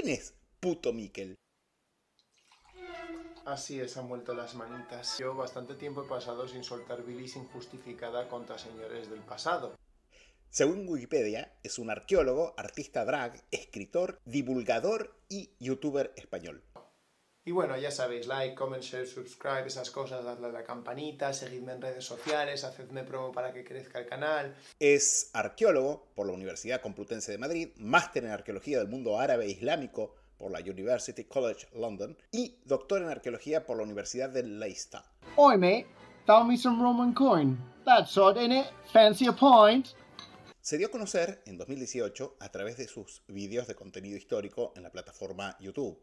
¿quién es Puto Miquel? Así es, han vuelto las manitas. Yo bastante tiempo he pasado sin soltar bilis injustificada contra señores del pasado. Según Wikipedia, es un arqueólogo, artista drag, escritor, divulgador y youtuber español. Y bueno, ya sabéis, like, comment, share, subscribe, esas cosas, dadle a la campanita, seguidme en redes sociales, hacedme promo para que crezca el canal. Es arqueólogo por la Universidad Complutense de Madrid, máster en arqueología del mundo árabe e islámico por la University College London y doctor en arqueología por la Universidad de Leicester. Oi mate, found me some Roman coin. That's odd, innit? Fancy a point? Se dio a conocer en 2018 a través de sus vídeos de contenido histórico en la plataforma YouTube,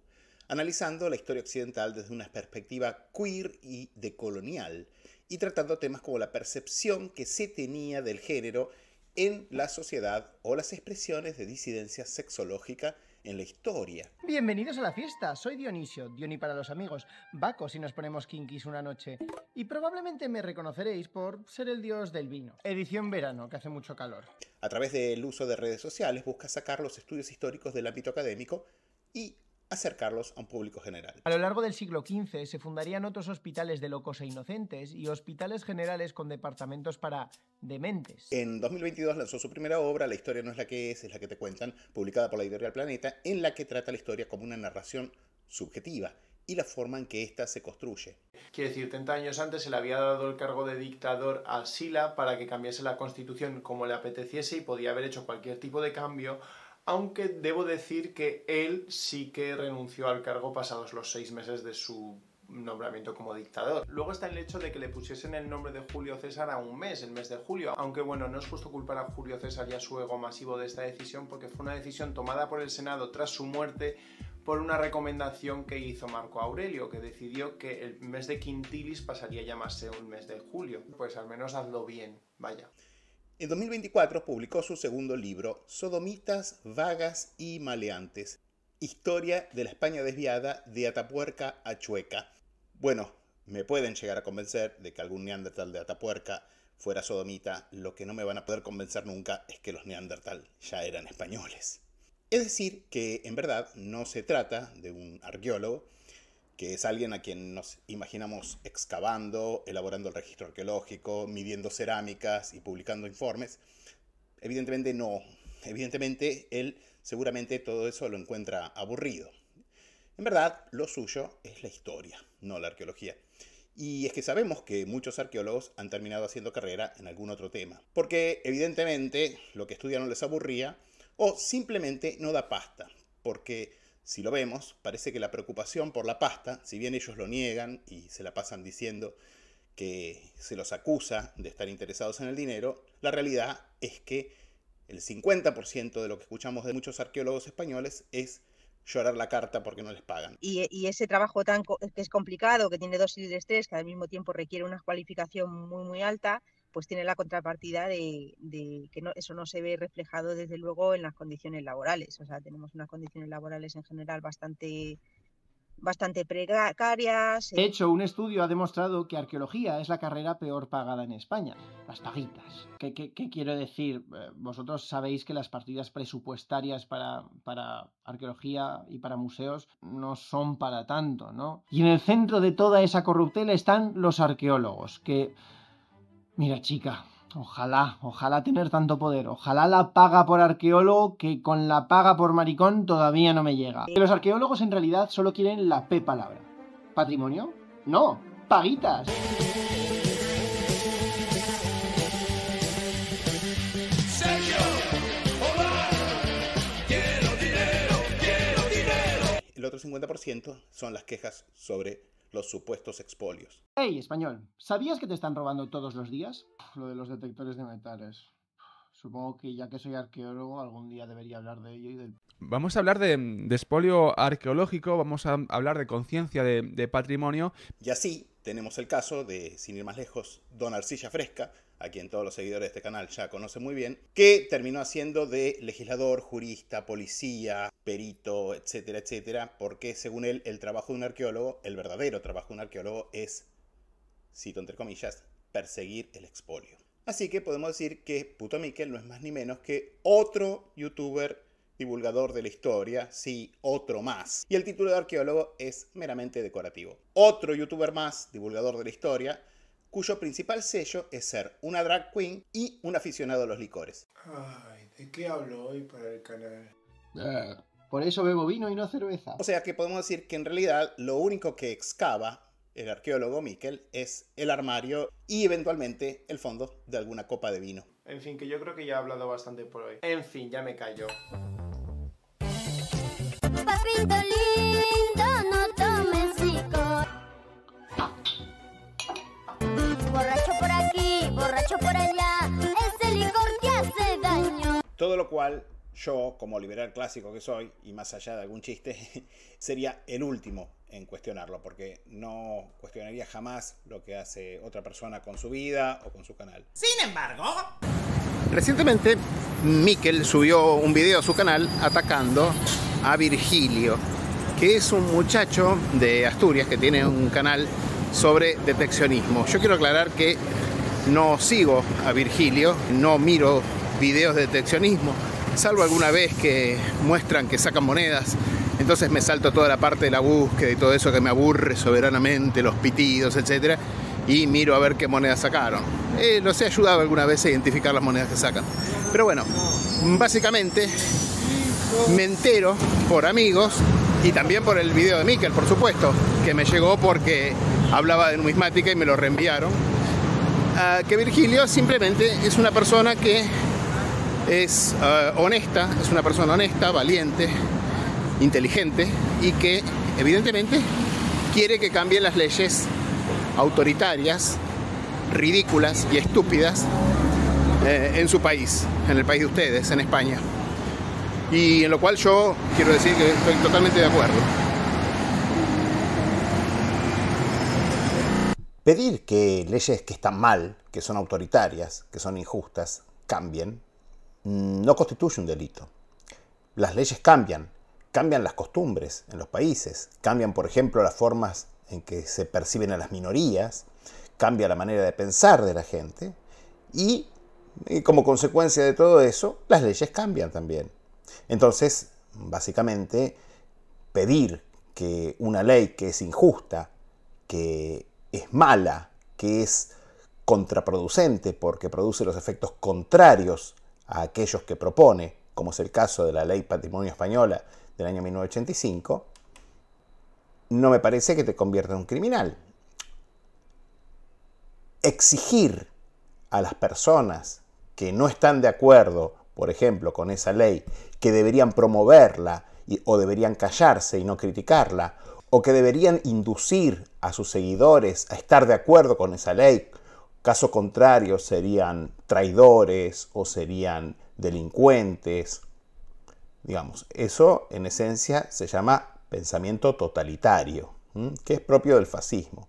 analizando la historia occidental desde una perspectiva queer y decolonial, y tratando temas como la percepción que se tenía del género en la sociedad o las expresiones de disidencia sexológica en la historia. Bienvenidos a la fiesta, soy Dionisio, Dioni para los amigos, Baco si nos ponemos kinkis una noche, y probablemente me reconoceréis por ser el dios del vino. Edición verano, que hace mucho calor. A través del uso de redes sociales busca sacar los estudios históricos del ámbito académico y acercarlos a un público general. A lo largo del siglo XV se fundarían otros hospitales de locos e inocentes y hospitales generales con departamentos para dementes. En 2022 lanzó su primera obra, La historia no es la que es la que te cuentan, publicada por la editorial Planeta, en la que trata la historia como una narración subjetiva y la forma en que ésta se construye. Quiero decir, 30 años antes se le había dado el cargo de dictador a Sila para que cambiase la constitución como le apeteciese y podía haber hecho cualquier tipo de cambio, aunque debo decir que él sí que renunció al cargo pasados los 6 meses de su nombramiento como dictador. Luego está el hecho de que le pusiesen el nombre de Julio César a un mes, el mes de julio, aunque bueno, no es justo culpar a Julio César y a su ego masivo de esta decisión porque fue una decisión tomada por el Senado tras su muerte por una recomendación que hizo Marco Aurelio, que decidió que el mes de Quintilis pasaría a llamarse un mes de julio. Pues al menos hazlo bien, vaya. En 2024 publicó su segundo libro, Sodomitas, Vagas y Maleantes, Historia de la España desviada de Atapuerca a Chueca. Bueno, me pueden llegar a convencer de que algún neandertal de Atapuerca fuera sodomita, lo que no me van a poder convencer nunca es que los neandertal ya eran españoles. Es decir, que en verdad no se trata de un arqueólogo, que es alguien a quien nos imaginamos excavando, elaborando el registro arqueológico, midiendo cerámicas y publicando informes. Evidentemente no. Evidentemente él seguramente todo eso lo encuentra aburrido. En verdad, lo suyo es la historia, no la arqueología. Y es que sabemos que muchos arqueólogos han terminado haciendo carrera en algún otro tema. Porque evidentemente lo que estudian no les aburría o simplemente no da pasta. Porque si lo vemos, parece que la preocupación por la pasta, si bien ellos lo niegan y se la pasan diciendo que se los acusa de estar interesados en el dinero, la realidad es que el 50% de lo que escuchamos de muchos arqueólogos españoles es llorar la carta porque no les pagan. Y ese trabajo que es complicado, que tiene dosis de estrés, que al mismo tiempo requiere una cualificación muy alta, pues tiene la contrapartida de que eso no se ve reflejado desde luego en las condiciones laborales. O sea, tenemos unas condiciones laborales en general bastante precarias. De hecho, un estudio ha demostrado que arqueología es la carrera peor pagada en España. Las paguitas. ¿Qué quiero decir? Vosotros sabéis que las partidas presupuestarias para arqueología y para museos no son para tanto, ¿no? Y en el centro de toda esa corruptela están los arqueólogos, que... Mira, chica, ojalá tener tanto poder. Ojalá la paga por arqueólogo que con la paga por maricón todavía no me llega. Que los arqueólogos en realidad solo quieren la P palabra. ¿Patrimonio? No, paguitas. El otro 50% son las quejas sobre los supuestos expolios. Hey, español, ¿sabías que te están robando todos los días? Lo de los detectores de metales. Supongo que ya que soy arqueólogo, algún día debería hablar de ello y del... Vamos a hablar de expolio arqueológico, vamos a hablar de conciencia de patrimonio. Y así tenemos el caso de, sin ir más lejos, Don Arcilla Fresca, a quien todos los seguidores de este canal ya conocen muy bien, que terminó haciendo de legislador, jurista, policía, perito, etcétera, etcétera, porque según él, el trabajo de un arqueólogo, el verdadero trabajo de un arqueólogo es, cito entre comillas, perseguir el expolio. Así que podemos decir que Puto Miquel no es más ni menos que otro youtuber divulgador de la historia, sí, otro más. Y el título de arqueólogo es meramente decorativo. Otro youtuber más, divulgador de la historia, cuyo principal sello es ser una drag queen y un aficionado a los licores. Ay, ¿de qué hablo hoy para el canal? Por eso bebo vino y no cerveza. O sea que podemos decir que en realidad lo único que excava el arqueólogo Miquel es el armario y eventualmente el fondo de alguna copa de vino. En fin, que yo creo que ya he hablado bastante por hoy. En fin, ya me callo. Papito lindo, no tomes licor. Borracho por aquí, borracho por allá, ese licor que hace daño. Todo lo cual yo, como liberal clásico que soy, y más allá de algún chiste, sería el último en cuestionarlo, porque no cuestionaría jamás lo que hace otra persona con su vida o con su canal. Sin embargo, recientemente Miquel subió un video a su canal atacando a Virgilio, que es un muchacho de Asturias que tiene un canal sobre deteccionismo. Yo quiero aclarar que no sigo a Virgilio, no miro videos de deteccionismo, salvo alguna vez que muestran que sacan monedas. Entonces me salto toda la parte de la búsqueda y todo eso que me aburre soberanamente, los pitidos, etc. Y miro a ver qué monedas sacaron. Los he ayudado alguna vez a identificar las monedas que sacan. Pero bueno, básicamente me entero por amigos y también por el video de Miquel, por supuesto, que me llegó porque hablaba de numismática y me lo reenviaron. Que Virgilio simplemente es una persona que es honesta, es una persona honesta, valiente, inteligente y que evidentemente quiere que cambien las leyes autoritarias, ridículas y estúpidas en su país, en el país de ustedes, en España. Y en lo cual yo quiero decir que estoy totalmente de acuerdo. Pedir que leyes que están mal, que son autoritarias, que son injustas, cambien, no constituye un delito. Las leyes cambian las costumbres en los países, cambian, por ejemplo, las formas en que se perciben a las minorías, cambia la manera de pensar de la gente y como consecuencia de todo eso, las leyes cambian también. Entonces, básicamente, pedir que una ley que es injusta, que es mala, que es contraproducente porque produce los efectos contrarios a aquellos que propone, como es el caso de la Ley Patrimonio Española del año 1985, no me parece que te convierta en un criminal. Exigir a las personas que no están de acuerdo, por ejemplo, con esa ley, que deberían promoverla o deberían callarse y no criticarla, o que deberían inducir a sus seguidores a estar de acuerdo con esa ley, caso contrario serían traidores o serían delincuentes. Digamos, eso en esencia se llama pensamiento totalitario, que es propio del fascismo.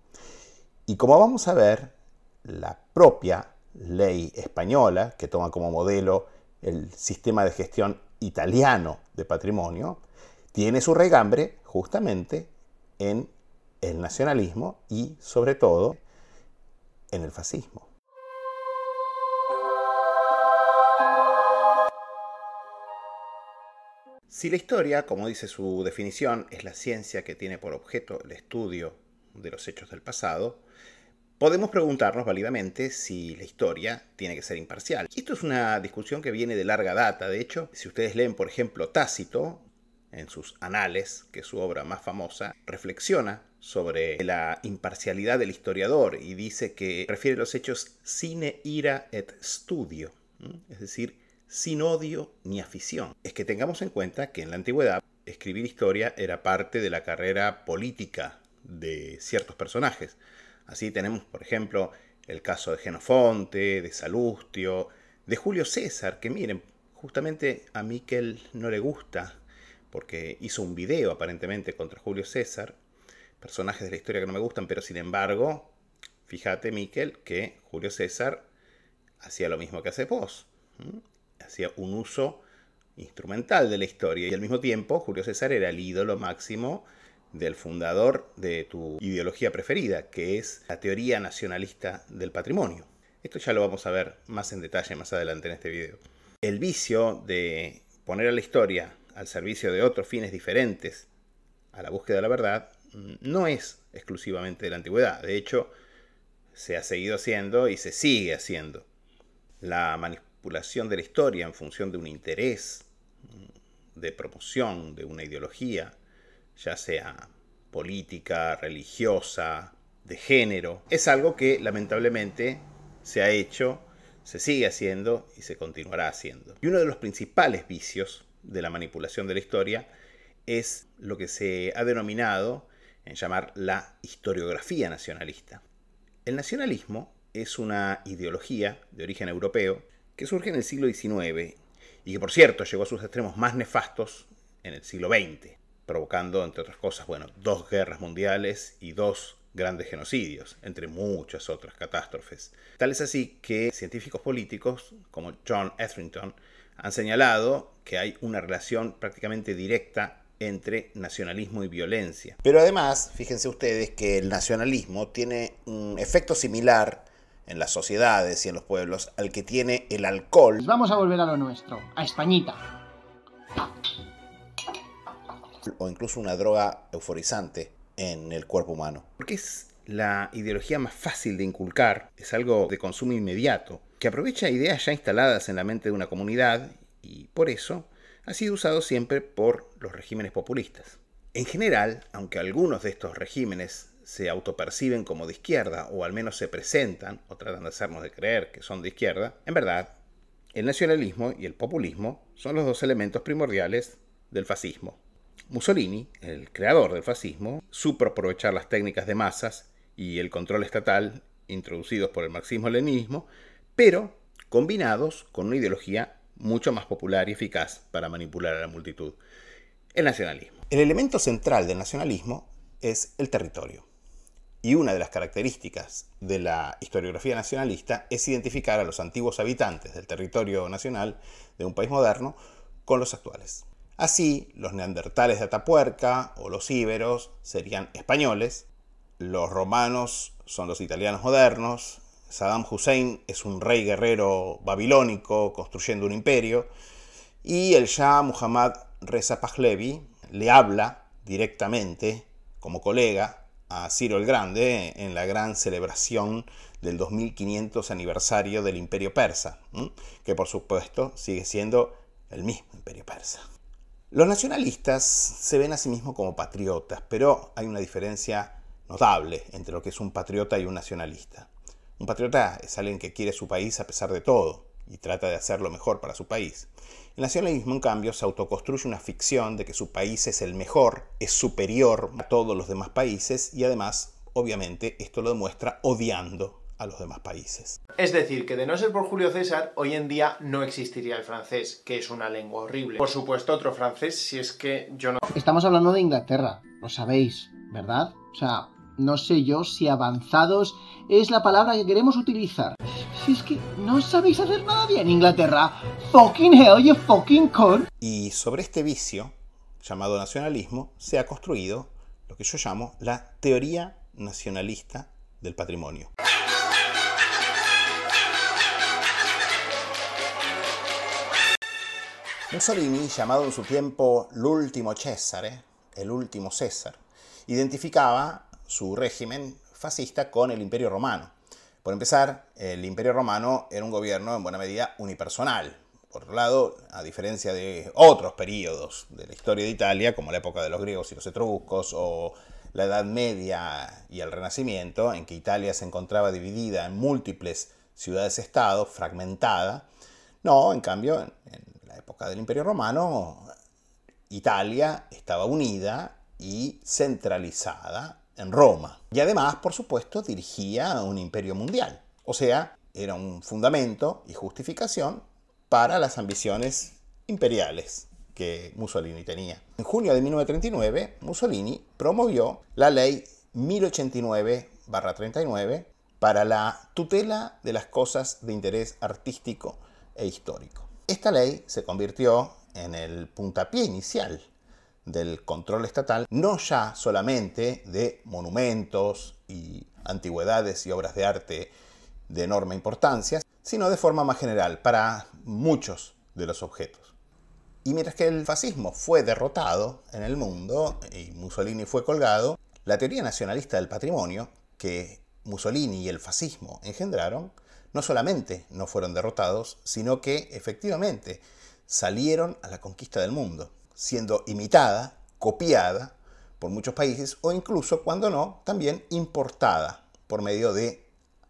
Y como vamos a ver, la propia ley española, que toma como modelo el sistema de gestión italiano de patrimonio, tiene su raigambre justamente en el nacionalismo y, sobre todo, en el fascismo. Si la historia, como dice su definición, es la ciencia que tiene por objeto el estudio de los hechos del pasado, podemos preguntarnos válidamente si la historia tiene que ser imparcial. Y esto es una discusión que viene de larga data. De hecho, si ustedes leen, por ejemplo, Tácito, en sus Anales, que es su obra más famosa, reflexiona sobre la imparcialidad del historiador y dice que refiere los hechos sine ira et studio, es decir, sin odio ni afición. Es que tengamos en cuenta que en la antigüedad escribir historia era parte de la carrera política de ciertos personajes. Así tenemos, por ejemplo, el caso de Jenofonte, de Salustio, de Julio César, que miren, justamente a Miquel no le gusta porque hizo un video aparentemente contra Julio César, personajes de la historia que no me gustan, pero sin embargo, fíjate, Miquel, que Julio César hacía lo mismo que hace vos. Hacía un uso instrumental de la historia y al mismo tiempo Julio César era el ídolo máximo del fundador de tu ideología preferida, que es la teoría nacionalista del patrimonio. Esto ya lo vamos a ver más en detalle más adelante en este video. El vicio de poner a la historia al servicio de otros fines diferentes a la búsqueda de la verdad no es exclusivamente de la antigüedad. De hecho, se ha seguido haciendo y se sigue haciendo. La manipulación de la historia en función de un interés de promoción de una ideología, ya sea política, religiosa, de género, es algo que lamentablemente se ha hecho, se sigue haciendo y se continuará haciendo. Y uno de los principales vicios de la manipulación de la historia es lo que se ha denominado en llamar la historiografía nacionalista. El nacionalismo es una ideología de origen europeo que surge en el siglo XIX y que, por cierto, llegó a sus extremos más nefastos en el siglo XX, provocando, entre otras cosas, 2 guerras mundiales y 2 grandes genocidios, entre muchas otras catástrofes. Tal es así que científicos políticos como John Etherington han señalado que hay una relación prácticamente directa entre nacionalismo y violencia. Pero además, fíjense ustedes que el nacionalismo tiene un efecto similar en las sociedades y en los pueblos al que tiene el alcohol. Pues vamos a volver a lo nuestro, a Españita. O incluso una droga euforizante en el cuerpo humano. Porque es la ideología más fácil de inculcar, es algo de consumo inmediato, que aprovecha ideas ya instaladas en la mente de una comunidad y por eso ha sido usado siempre por los regímenes populistas. En general, aunque algunos de estos regímenes se autoperciben como de izquierda o al menos se presentan o tratan de hacernos de creer que son de izquierda, en verdad, el nacionalismo y el populismo son los 2 elementos primordiales del fascismo. Mussolini, el creador del fascismo, supo aprovechar las técnicas de masas y el control estatal introducidos por el marxismo-leninismo, pero combinados con una ideología mucho más popular y eficaz para manipular a la multitud: el nacionalismo. El elemento central del nacionalismo es el territorio. Y una de las características de la historiografía nacionalista es identificar a los antiguos habitantes del territorio nacional de un país moderno con los actuales. Así, los neandertales de Atapuerca o los íberos serían españoles, los romanos son los italianos modernos, Saddam Hussein es un rey guerrero babilónico construyendo un imperio, y el Shah Muhammad Reza Pahlavi le habla directamente como colega a Ciro el Grande en la gran celebración del 2500 aniversario del Imperio Persa, que por supuesto sigue siendo el mismo Imperio Persa. Los nacionalistas se ven a sí mismos como patriotas, pero hay una diferencia notable entre lo que es un patriota y un nacionalista. Un patriota es alguien que quiere su país a pesar de todo y trata de hacer lo mejor para su país. El nacionalismo, en cambio, se autoconstruye una ficción de que su país es el mejor, es superior a todos los demás países y además, obviamente, esto lo demuestra odiando a los demás países. Es decir, que de no ser por Julio César, hoy en día no existiría el francés, que es una lengua horrible. Por supuesto, otro francés, si es que yo no... Estamos hablando de Inglaterra, lo sabéis, ¿verdad? O sea, no sé yo si avanzados es la palabra que queremos utilizar. Si es que no sabéis hacer nada bien, Inglaterra. Fucking hell, you fucking con. Y sobre este vicio, llamado nacionalismo, se ha construido lo que yo llamo la teoría nacionalista del patrimonio. Mussolini, llamado en su tiempo l'ultimo Cesare, el último César, identificaba su régimen fascista con el Imperio Romano. Por empezar, el Imperio Romano era un gobierno en buena medida unipersonal. Por otro lado, a diferencia de otros periodos de la historia de Italia, como la época de los griegos y los etruscos, o la Edad Media y el Renacimiento, en que Italia se encontraba dividida en múltiples ciudades-estado, fragmentada, no, en cambio, en la época del Imperio Romano, Italia estaba unida y centralizada en Roma. Y además, por supuesto, dirigía un imperio mundial. O sea, era un fundamento y justificación para las ambiciones imperiales que Mussolini tenía. En junio de 1939, Mussolini promovió la ley 1089/39 para la tutela de las cosas de interés artístico e histórico. Esta ley se convirtió en el puntapié inicial del control estatal, no ya solamente de monumentos y antigüedades y obras de arte de enorme importancia, sino de forma más general para muchos de los objetos. Y mientras que el fascismo fue derrotado en el mundo y Mussolini fue colgado, la teoría nacionalista del patrimonio que Mussolini y el fascismo engendraron, no solamente no fueron derrotados, sino que efectivamente salieron a la conquista del mundo, siendo imitada, copiada por muchos países o incluso, cuando no, también importada por medio de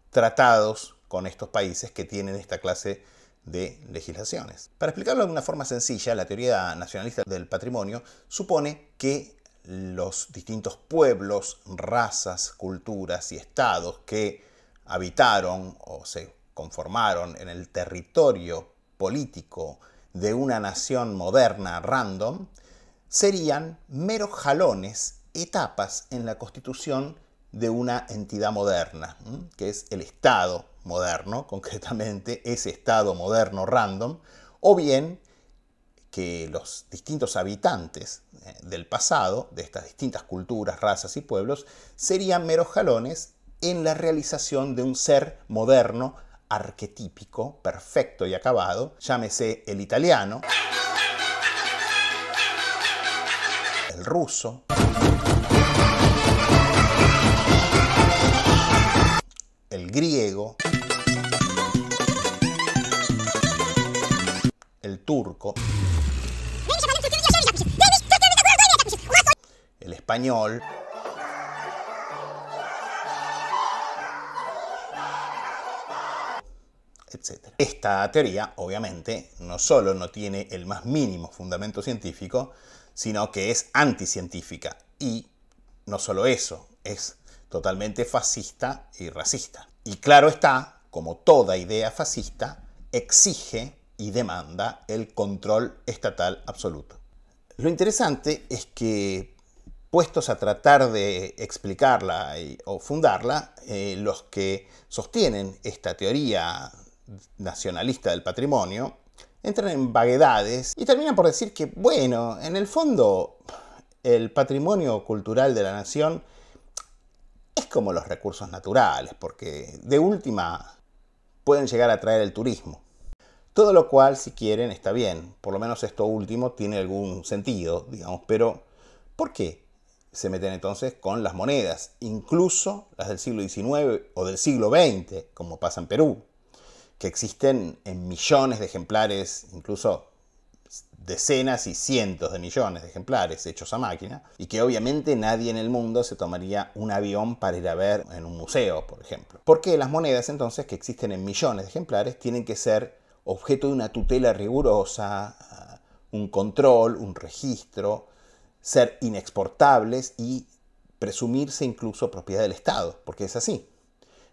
tratados con estos países que tienen esta clase de legislaciones. Para explicarlo de una forma sencilla, la teoría nacionalista del patrimonio supone que los distintos pueblos, razas, culturas y estados que habitaron o se conformaron en el territorio político de una nación moderna random serían meros jalones, etapas en la constitución de una entidad moderna, que es el Estado moderno, concretamente ese Estado moderno random, o bien que los distintos habitantes del pasado, de estas distintas culturas, razas y pueblos, serían meros jalones en la realización de un ser moderno, arquetípico, perfecto y acabado, llámese el italiano, el ruso, el griego, el turco, el español, etc. Esta teoría, obviamente, no solo no tiene el más mínimo fundamento científico, sino que es anticientífica. Y no solo eso, es totalmente fascista y racista. Y claro está, como toda idea fascista, exige y demanda el control estatal absoluto. Lo interesante es que, puestos a tratar de explicarla o fundarla, los que sostienen esta teoría nacionalista del patrimonio entran en vaguedades y terminan por decir que, bueno, en el fondo, el patrimonio cultural de la nación es como los recursos naturales, porque de última pueden llegar a atraer el turismo. Todo lo cual, si quieren, está bien. Por lo menos esto último tiene algún sentido, digamos. Pero, ¿por qué se meten entonces con las monedas? Incluso las del siglo XIX o del siglo XX, como pasa en Perú, que existen en millones de ejemplares, incluso decenas y cientos de millones de ejemplares hechos a máquina, y que obviamente nadie en el mundo se tomaría un avión para ir a ver en un museo, por ejemplo. Porque las monedas entonces, que existen en millones de ejemplares, tienen que ser objeto de una tutela rigurosa, un control, un registro, ser inexportables y presumirse incluso propiedad del Estado, porque es así.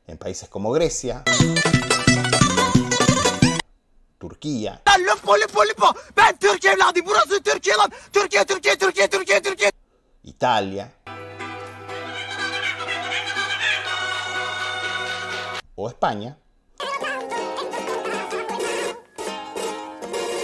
En países como Grecia, Turquía, Italia o España,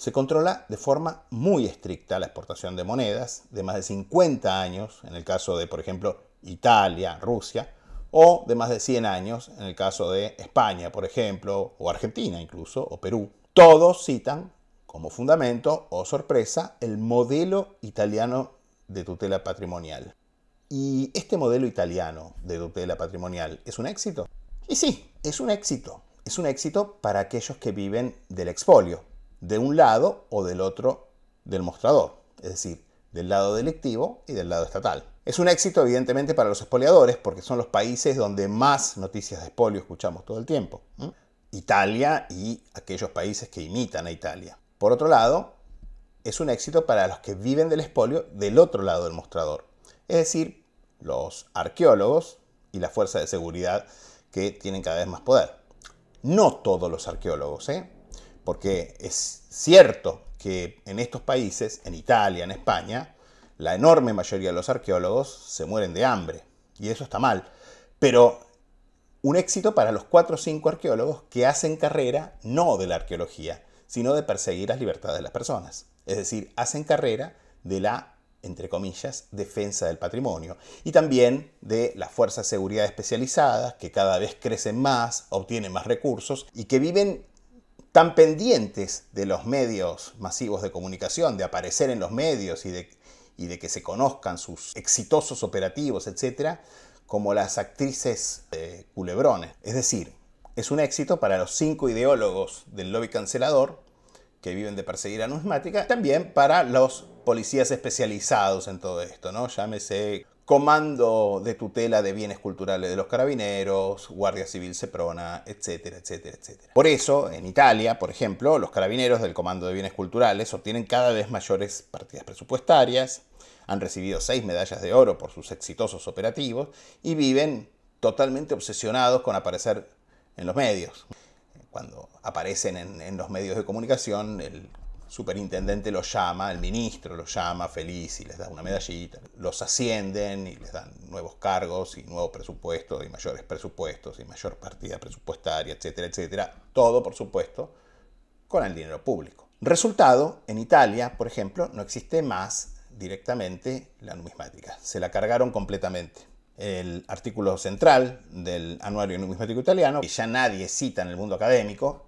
se controla de forma muy estricta la exportación de monedas de más de 50 años, en el caso de, por ejemplo, Italia, Rusia, o de más de 100 años, en el caso de España, por ejemplo, o Argentina incluso, o Perú. Todos citan como fundamento, o sorpresa, el modelo italiano de tutela patrimonial. ¿Y este modelo italiano de tutela patrimonial es un éxito? Y sí, es un éxito. Es un éxito para aquellos que viven del expolio, de un lado o del otro del mostrador, es decir, del lado delictivo y del lado estatal. Es un éxito evidentemente para los expoliadores porque son los países donde más noticias de expolio escuchamos todo el tiempo. Italia y aquellos países que imitan a Italia. Por otro lado, es un éxito para los que viven del expolio del otro lado del mostrador, es decir, los arqueólogos y la fuerza de seguridad que tienen cada vez más poder. No todos los arqueólogos, porque es cierto que en estos países, en Italia, en España, la enorme mayoría de los arqueólogos se mueren de hambre, y eso está mal. Pero un éxito para los 4 o 5 arqueólogos que hacen carrera no de la arqueología, sino de perseguir las libertades de las personas. Es decir, hacen carrera de la, entre comillas, defensa del patrimonio. Y también de las fuerzas de seguridad especializadas, que cada vez crecen más, obtienen más recursos y que viven tan pendientes de los medios masivos de comunicación, de aparecer en los medios y de que se conozcan sus exitosos operativos, etc., como las actrices de culebrones. Es decir, es un éxito para los 5 ideólogos del lobby cancelador que viven de perseguir a numismática, también para los policías especializados en todo esto, ¿no? Llámese Comando de Tutela de Bienes Culturales de los Carabineros, Guardia Civil Seprona, etcétera, etcétera, etcétera. Por eso, en Italia, por ejemplo, los carabineros del Comando de Bienes Culturales obtienen cada vez mayores partidas presupuestarias, han recibido 6 medallas de oro por sus exitosos operativos y viven totalmente obsesionados con aparecer en los medios. Cuando aparecen en los medios de comunicación, el superintendente los llama, el ministro los llama feliz y les da una medallita. Los ascienden y les dan nuevos cargos y nuevos presupuestos y mayores presupuestos y mayor partida presupuestaria, etcétera, etcétera. Todo, por supuesto, con el dinero público. Resultado, en Italia, por ejemplo, no existe más directamente la numismática. Se la cargaron completamente. El artículo central del Anuario Numismático Italiano, que ya nadie cita en el mundo académico,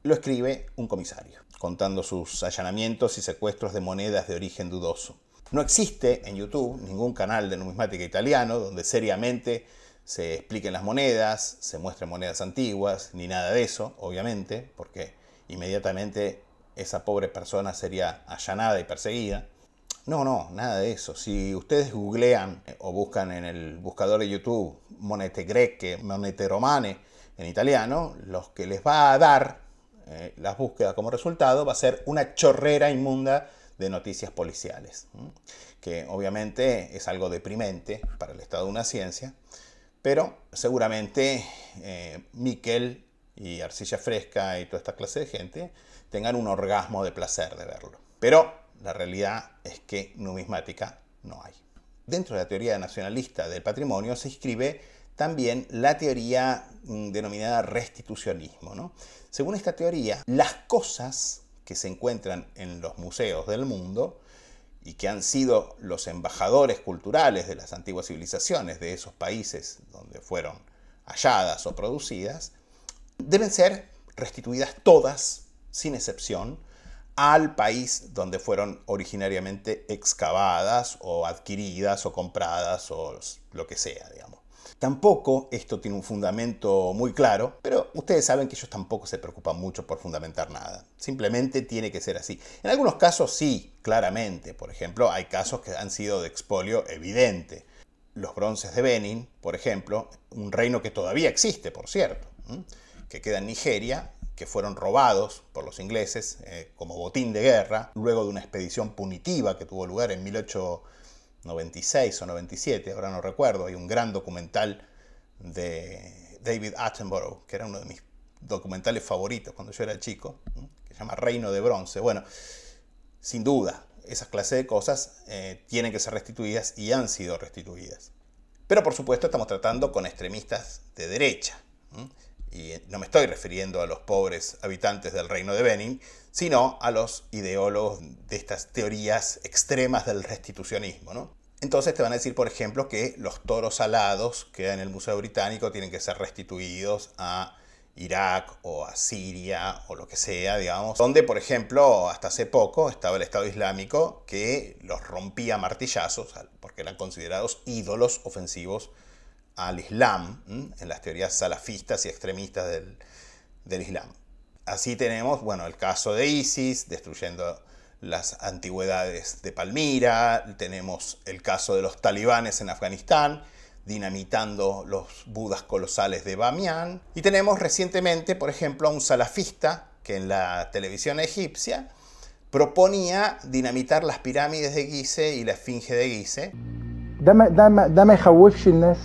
lo escribe un comisario, contando sus allanamientos y secuestros de monedas de origen dudoso. No existe en YouTube ningún canal de numismática italiano donde seriamente se expliquen las monedas, se muestren monedas antiguas, ni nada de eso, obviamente, porque inmediatamente esa pobre persona sería allanada y perseguida. No, nada de eso. Si ustedes googlean o buscan en el buscador de YouTube monete greche, monete romane en italiano, lo que les va a dar las búsquedas como resultado va a ser una chorrera inmunda de noticias policiales, que obviamente es algo deprimente para el estado de una ciencia, pero seguramente Miquel y Arcilla Fresca y toda esta clase de gente tengan un orgasmo de placer de verlo. Pero la realidad es que numismática no hay. Dentro de la teoría nacionalista del patrimonio se inscribe también la teoría denominada restitucionismo, ¿no? Según esta teoría, las cosas que se encuentran en los museos del mundo y que han sido los embajadores culturales de las antiguas civilizaciones de esos países donde fueron halladas o producidas, deben ser restituidas todas, sin excepción, al país donde fueron originariamente excavadas o adquiridas o compradas o lo que sea, digamos. Tampoco esto tiene un fundamento muy claro, pero ustedes saben que ellos tampoco se preocupan mucho por fundamentar nada. Simplemente tiene que ser así. En algunos casos sí, claramente. Por ejemplo, hay casos que han sido de expolio evidente. Los bronces de Benin, por ejemplo, un reino que todavía existe, por cierto, que queda en Nigeria, que fueron robados por los ingleses como botín de guerra, luego de una expedición punitiva que tuvo lugar en 1896 o 97, ahora no recuerdo. Hay un gran documental de David Attenborough, que era uno de mis documentales favoritos cuando yo era chico, que se llama Reino de Bronce. Bueno, sin duda, esas clases de cosas tienen que ser restituidas y han sido restituidas. Pero por supuesto estamos tratando con extremistas de derecha. Y no me estoy refiriendo a los pobres habitantes del Reino de Benin, sino a los ideólogos de estas teorías extremas del restitucionismo, ¿no? Entonces te van a decir, por ejemplo, que los toros alados que hay en el Museo Británico tienen que ser restituidos a Irak o a Siria o lo que sea, digamos, donde, por ejemplo, hasta hace poco estaba el Estado Islámico que los rompía a martillazos porque eran considerados ídolos ofensivos al Islam, en las teorías salafistas y extremistas del Islam. Así tenemos, bueno, el caso de ISIS, destruyendo las antigüedades de Palmira, tenemos el caso de los talibanes en Afganistán, dinamitando los budas colosales de Bamiyan, y tenemos recientemente, por ejemplo, a un salafista que en la televisión egipcia proponía dinamitar las pirámides de Gizeh y la esfinge de Gizeh. ده ما يخوفش الناس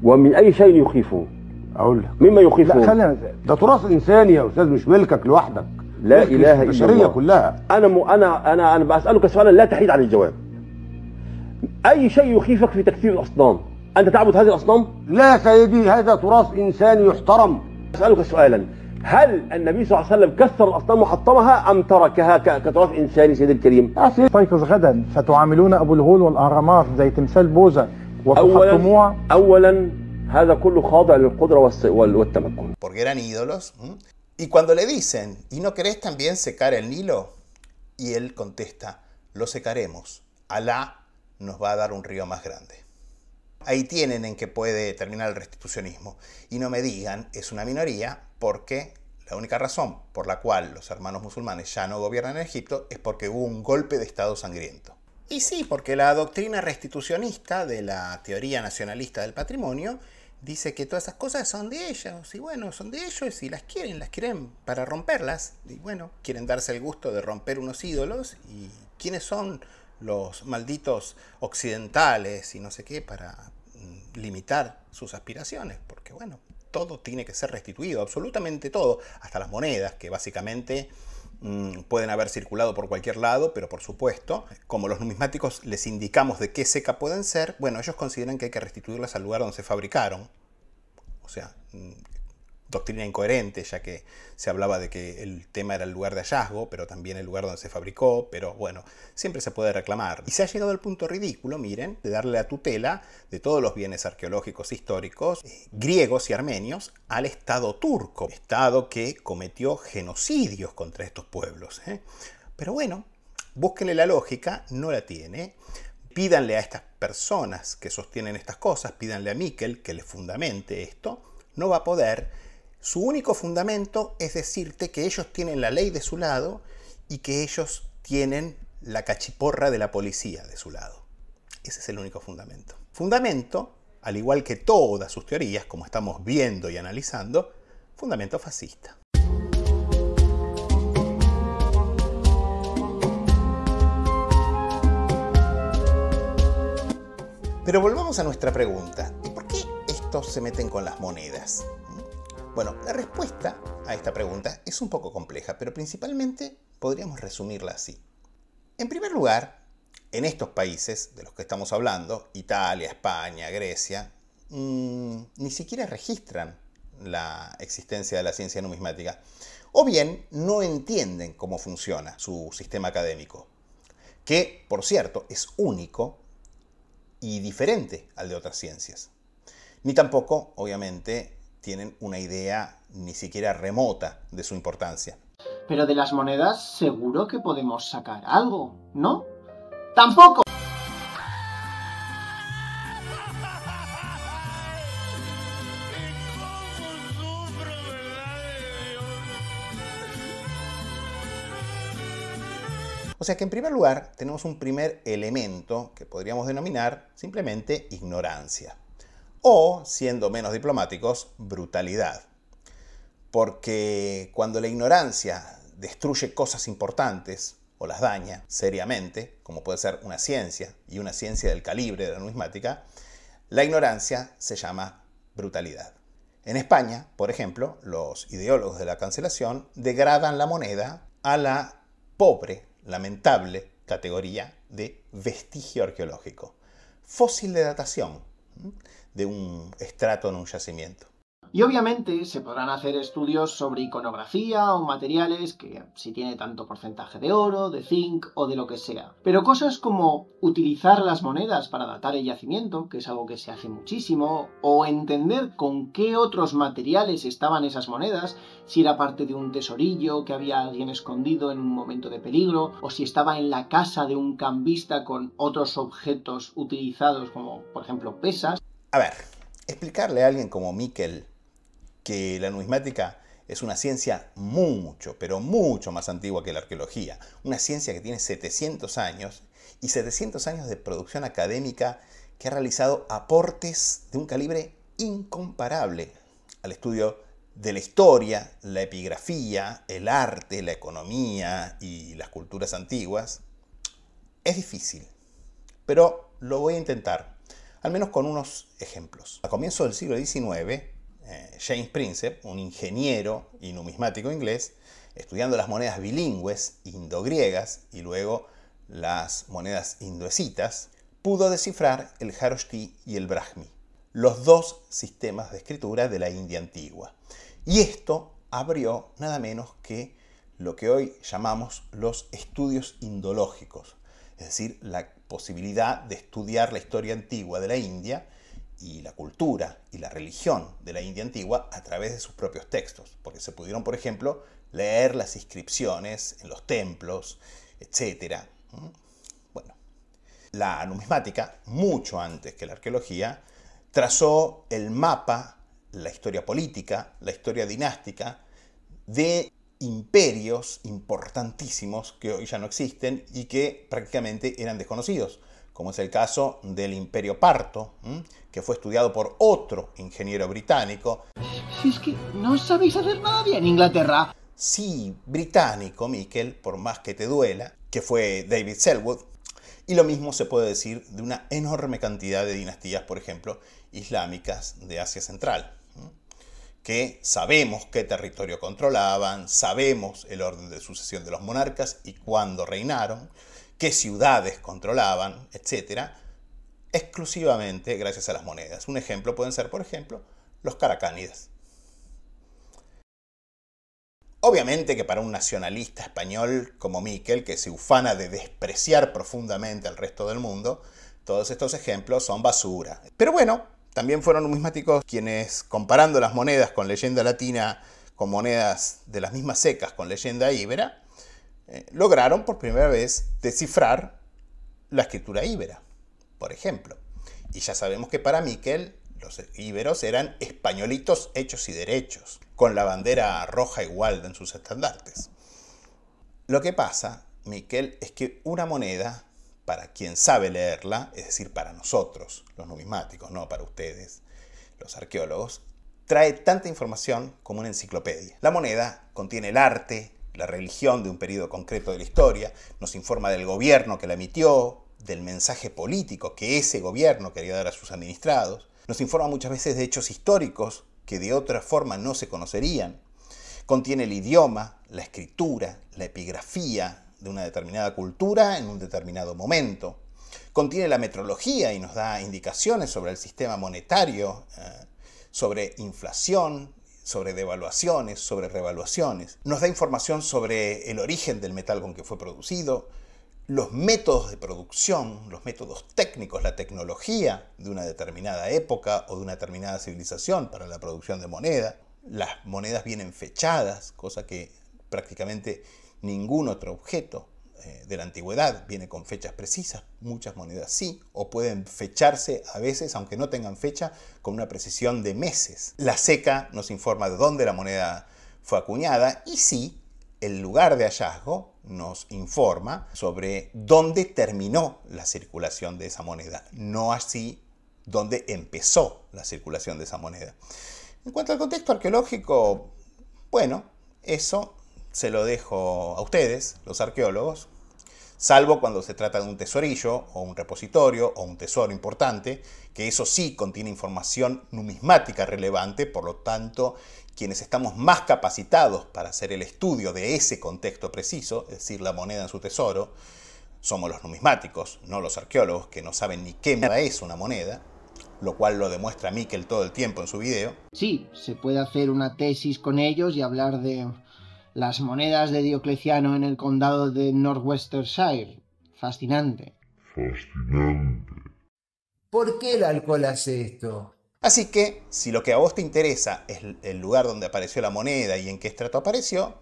ومن اي شيء يخيفه اقول لك مما يخيفه لا خلينا ده تراث انساني يا استاذ مش ملكك لوحدك لا اله الا البشريه الله كلها انا بسالك سؤالا لا تحيد عن الجواب اي شيء يخيفك في تكثير الاصنام انت تعبد هذه الاصنام لا سيدي هذا تراث انساني يحترم اسالك سؤالا هل النبي صلى الله عليه وسلم كسر الاصنام وحطمها ام تركها كتراث انساني سيدي الكريم تستيقظ غدا فتعاملون ابو الهول والاهرامات زي تمثال بوذا اولا هذا كله خاضع للقدره والتمكن porque eran ídolos Y cuando le dicen, ¿y no querés también secar el Nilo? Y él contesta, lo secaremos. Alá nos va a dar un río más grande. Ahí tienen en que puede terminar el restitucionismo. Y no me digan, es una minoría, porque la única razón por la cual los hermanos musulmanes ya no gobiernan en Egipto es porque hubo un golpe de Estado sangriento. Y sí, porque la doctrina restitucionista de la teoría nacionalista del patrimonio dice que todas esas cosas son de ellos. Y bueno, son de ellos y las quieren para romperlas. Y bueno, quieren darse el gusto de romper unos ídolos. ¿Y quiénes son los malditos occidentales y no sé qué para limitar sus aspiraciones? Porque bueno, todo tiene que ser restituido, absolutamente todo, hasta las monedas, que básicamente pueden haber circulado por cualquier lado, pero por supuesto, como los numismáticos les indicamos de qué ceca pueden ser, bueno, ellos consideran que hay que restituirlas al lugar donde se fabricaron. O sea, doctrina incoherente, ya que se hablaba de que el tema era el lugar de hallazgo, pero también el lugar donde se fabricó, pero bueno, siempre se puede reclamar. Y se ha llegado al punto ridículo, miren, de darle la tutela de todos los bienes arqueológicos históricos, griegos y armenios, al Estado turco, Estado que cometió genocidios contra estos pueblos. Pero bueno, búsquenle la lógica, no la tiene. Pídanle a estas personas que sostienen estas cosas, pídanle a Miquel que les fundamente esto, no va a poder. Su único fundamento es decirte que ellos tienen la ley de su lado y que ellos tienen la cachiporra de la policía de su lado. Ese es el único fundamento. Fundamento, al igual que todas sus teorías, como estamos viendo y analizando, fundamento fascista. Pero volvamos a nuestra pregunta. ¿Y por qué estos se meten con las monedas? Bueno, la respuesta a esta pregunta es un poco compleja, pero principalmente podríamos resumirla así. En primer lugar, en estos países de los que estamos hablando, Italia, España, Grecia, ni siquiera registran la existencia de la ciencia numismática, o bien no entienden cómo funciona su sistema académico, que, por cierto, es único y diferente al de otras ciencias. Ni tampoco, obviamente, tienen una idea ni siquiera remota de su importancia. Pero de las monedas seguro que podemos sacar algo, ¿no? ¡Tampoco! O sea que en primer lugar tenemos un primer elemento que podríamos denominar simplemente ignorancia. O, siendo menos diplomáticos, brutalidad. Porque cuando la ignorancia destruye cosas importantes o las daña seriamente, como puede ser una ciencia y una ciencia del calibre de la numismática, la ignorancia se llama brutalidad. En España, por ejemplo, los ideólogos de la cancelación degradan la moneda a la pobre, lamentable categoría de vestigio arqueológico, fósil de datación de un estrato en un yacimiento. Y obviamente se podrán hacer estudios sobre iconografía o materiales que si tiene tanto porcentaje de oro, de zinc o de lo que sea. Pero cosas como utilizar las monedas para datar el yacimiento, que es algo que se hace muchísimo, o entender con qué otros materiales estaban esas monedas, si era parte de un tesorillo que había alguien escondido en un momento de peligro, o si estaba en la casa de un cambista con otros objetos utilizados como por ejemplo pesas. A ver, explicarle a alguien como Miquel que la numismática es una ciencia mucho, pero mucho más antigua que la arqueología. Una ciencia que tiene 700 años y 700 años de producción académica que ha realizado aportes de un calibre incomparable al estudio de la historia, la epigrafía, el arte, la economía y las culturas antiguas. Es difícil, pero lo voy a intentar, al menos con unos ejemplos. A comienzos del siglo XIX, James Prinsep, un ingeniero y numismático inglés, estudiando las monedas bilingües indogriegas y luego las monedas indoescitas, pudo descifrar el Jaroshti y el Brahmi, los dos sistemas de escritura de la India antigua. Y esto abrió nada menos que lo que hoy llamamos los estudios indológicos, es decir, la posibilidad de estudiar la historia antigua de la India y la cultura y la religión de la India antigua a través de sus propios textos, porque se pudieron, por ejemplo, leer las inscripciones en los templos, etc. Bueno, la numismática, mucho antes que la arqueología, trazó el mapa, la historia política, la historia dinástica de imperios importantísimos que hoy ya no existen y que prácticamente eran desconocidos, como es el caso del Imperio Parto, que fue estudiado por otro ingeniero británico. Si es que no sabéis hacer nada bien, Inglaterra. Sí, británico, Miquel, por más que te duela, que fue David Selwood. Y lo mismo se puede decir de una enorme cantidad de dinastías, por ejemplo, islámicas de Asia Central, que sabemos qué territorio controlaban, sabemos el orden de sucesión de los monarcas y cuándo reinaron, qué ciudades controlaban, etc., exclusivamente gracias a las monedas. Un ejemplo pueden ser, por ejemplo, los caracánides. Obviamente que para un nacionalista español como Miquel, que se ufana de despreciar profundamente al resto del mundo, todos estos ejemplos son basura. Pero bueno, también fueron numismáticos quienes, comparando las monedas con leyenda latina con monedas de las mismas secas con leyenda íbera, lograron por primera vez descifrar la escritura íbera, por ejemplo. Y ya sabemos que para Miquel los íberos eran españolitos hechos y derechos, con la bandera roja igual en sus estandartes. Lo que pasa, Miquel, es que una moneda, para quien sabe leerla, es decir, para nosotros, los numismáticos, no para ustedes, los arqueólogos, trae tanta información como una enciclopedia. La moneda contiene el arte, la religión de un periodo concreto de la historia, nos informa del gobierno que la emitió, del mensaje político que ese gobierno quería dar a sus administrados, nos informa muchas veces de hechos históricos que de otra forma no se conocerían, contiene el idioma, la escritura, la epigrafía de una determinada cultura en un determinado momento, contiene la metrología y nos da indicaciones sobre el sistema monetario, sobre inflación, sobre devaluaciones, sobre revaluaciones. Nos da información sobre el origen del metal con que fue producido, los métodos de producción, los métodos técnicos, la tecnología de una determinada época o de una determinada civilización para la producción de moneda. Las monedas vienen fechadas, cosa que prácticamente ningún otro objeto de la antigüedad viene con fechas precisas. Muchas monedas sí, o pueden fecharse a veces, aunque no tengan fecha, con una precisión de meses. La seca nos informa de dónde la moneda fue acuñada y sí, el lugar de hallazgo nos informa sobre dónde terminó la circulación de esa moneda, no así dónde empezó la circulación de esa moneda. En cuanto al contexto arqueológico, bueno, eso se lo dejo a ustedes, los arqueólogos, salvo cuando se trata de un tesorillo o un repositorio o un tesoro importante, que eso sí contiene información numismática relevante, por lo tanto, quienes estamos más capacitados para hacer el estudio de ese contexto preciso, es decir, la moneda en su tesoro, somos los numismáticos, no los arqueólogos, que no saben ni qué es una moneda, lo cual lo demuestra Miquel todo el tiempo en su video. Sí, se puede hacer una tesis con ellos y hablar de las monedas de Diocleciano en el condado de Northwestershire. Fascinante. Fascinante. ¿Por qué el alcohol hace esto? Así que, si lo que a vos te interesa es el lugar donde apareció la moneda y en qué estrato apareció,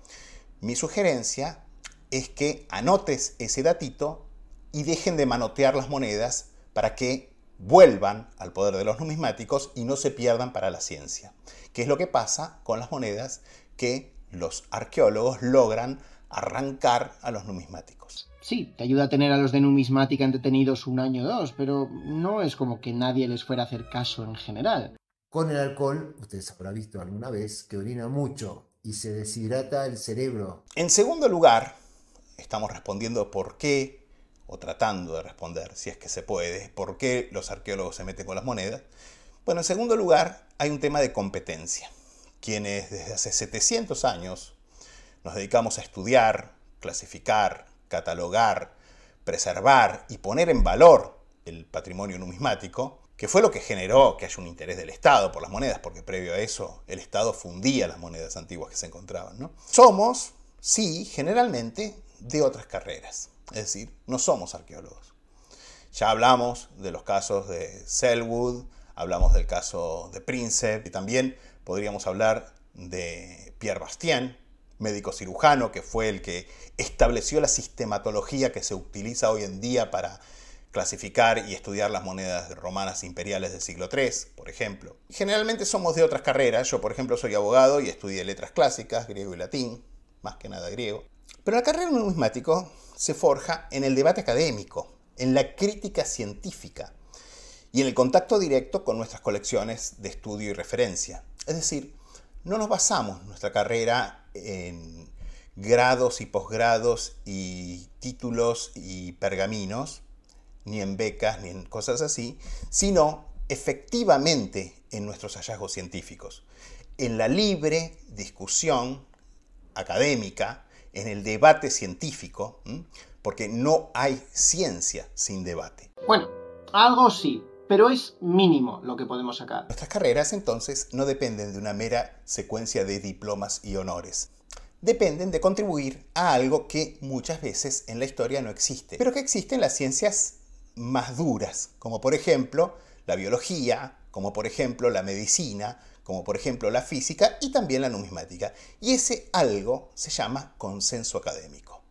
mi sugerencia es que anotes ese datito y dejen de manotear las monedas para que vuelvan al poder de los numismáticos y no se pierdan para la ciencia. ¿Qué es lo que pasa con las monedas que los arqueólogos logran arrancar a los numismáticos? Sí, te ayuda a tener a los de numismática entretenidos un año o dos, pero no es como que nadie les fuera a hacer caso en general. Con el alcohol, ustedes habrán visto alguna vez que orina mucho y se deshidrata el cerebro. En segundo lugar, estamos respondiendo por qué, o tratando de responder, si es que se puede, por qué los arqueólogos se meten con las monedas. Bueno, en segundo lugar, hay un tema de competencia. Quienes desde hace 700 años nos dedicamos a estudiar, clasificar, catalogar, preservar y poner en valor el patrimonio numismático, que fue lo que generó que haya un interés del Estado por las monedas, porque previo a eso el Estado fundía las monedas antiguas que se encontraban, ¿no? Somos, sí, generalmente de otras carreras, es decir, no somos arqueólogos. Ya hablamos de los casos de Selwood, hablamos del caso de Príncipe, y también podríamos hablar de Pierre Bastien, médico cirujano, que fue el que estableció la sistematología que se utiliza hoy en día para clasificar y estudiar las monedas romanas imperiales del siglo III, por ejemplo. Generalmente somos de otras carreras. Yo, por ejemplo, soy abogado y estudié letras clásicas, griego y latín, más que nada griego. Pero la carrera de numismático se forja en el debate académico, en la crítica científica y en el contacto directo con nuestras colecciones de estudio y referencia. Es decir, no nos basamos nuestra carrera en grados y posgrados y títulos y pergaminos, ni en becas, ni en cosas así, sino efectivamente en nuestros hallazgos científicos, en la libre discusión académica, en el debate científico, porque no hay ciencia sin debate. Bueno, algo sí, pero es mínimo lo que podemos sacar. Nuestras carreras, entonces, no dependen de una mera secuencia de diplomas y honores. Dependen de contribuir a algo que muchas veces en la historia no existe, pero que existe en las ciencias más duras, como por ejemplo la biología, como por ejemplo la medicina, como por ejemplo la física y también la numismática. Y ese algo se llama consenso académico.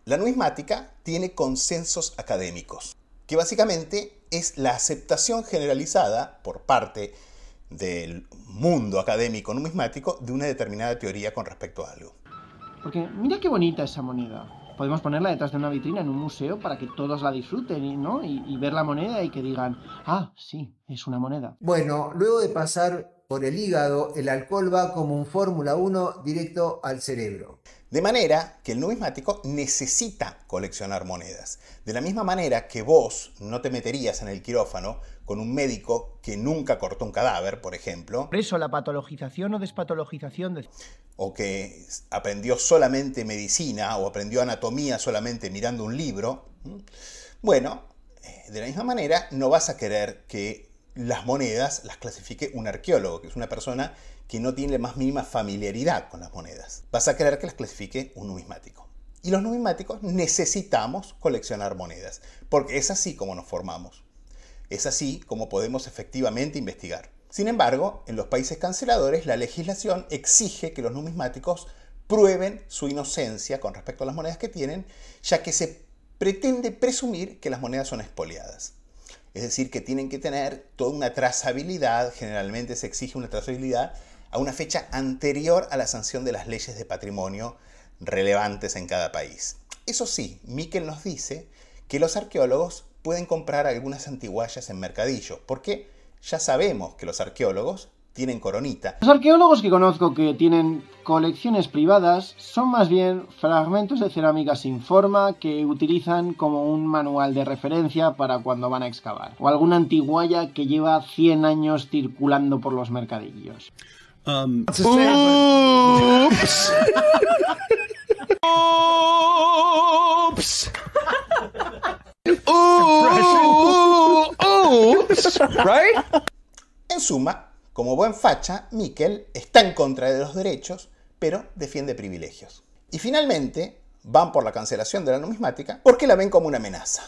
La numismática tiene consensos académicos, que básicamente es la aceptación generalizada por parte del mundo académico numismático de una determinada teoría con respecto a algo. Porque mira qué bonita esa moneda. Podemos ponerla detrás de una vitrina en un museo para que todos la disfruten, ¿no? Y ver la moneda y que digan, ah, sí, es una moneda. Bueno, luego de pasar por el hígado, el alcohol va como un Fórmula 1 directo al cerebro. De manera que el numismático necesita coleccionar monedas. De la misma manera que vos no te meterías en el quirófano con un médico que nunca cortó un cadáver, por ejemplo. Por eso la patologización o despatologización o que aprendió solamente medicina o aprendió anatomía solamente mirando un libro. Bueno, de la misma manera no vas a querer que las monedas las clasifique un arqueólogo, que es una persona que no tiene la más mínima familiaridad con las monedas. Vas a querer que las clasifique un numismático. Y los numismáticos necesitamos coleccionar monedas, porque es así como nos formamos. Es así como podemos efectivamente investigar. Sin embargo, en los países canceladores, la legislación exige que los numismáticos prueben su inocencia con respecto a las monedas que tienen, ya que se pretende presumir que las monedas son expoliadas. Es decir, que tienen que tener toda una trazabilidad, generalmente se exige una trazabilidad a una fecha anterior a la sanción de las leyes de patrimonio relevantes en cada país. Eso sí, Miquel nos dice que los arqueólogos pueden comprar algunas antiguallas en mercadillo, porque ya sabemos que los arqueólogos tienen coronita. Los arqueólogos que conozco que tienen colecciones privadas son más bien fragmentos de cerámica sin forma que utilizan como un manual de referencia para cuando van a excavar. O alguna antigualla que lleva 100 años circulando por los mercadillos. Oops. Oops. Oops. Right? En suma, como buen facha, Miquel está en contra de los derechos, pero defiende privilegios. Y finalmente, van por la cancelación de la numismática porque la ven como una amenaza.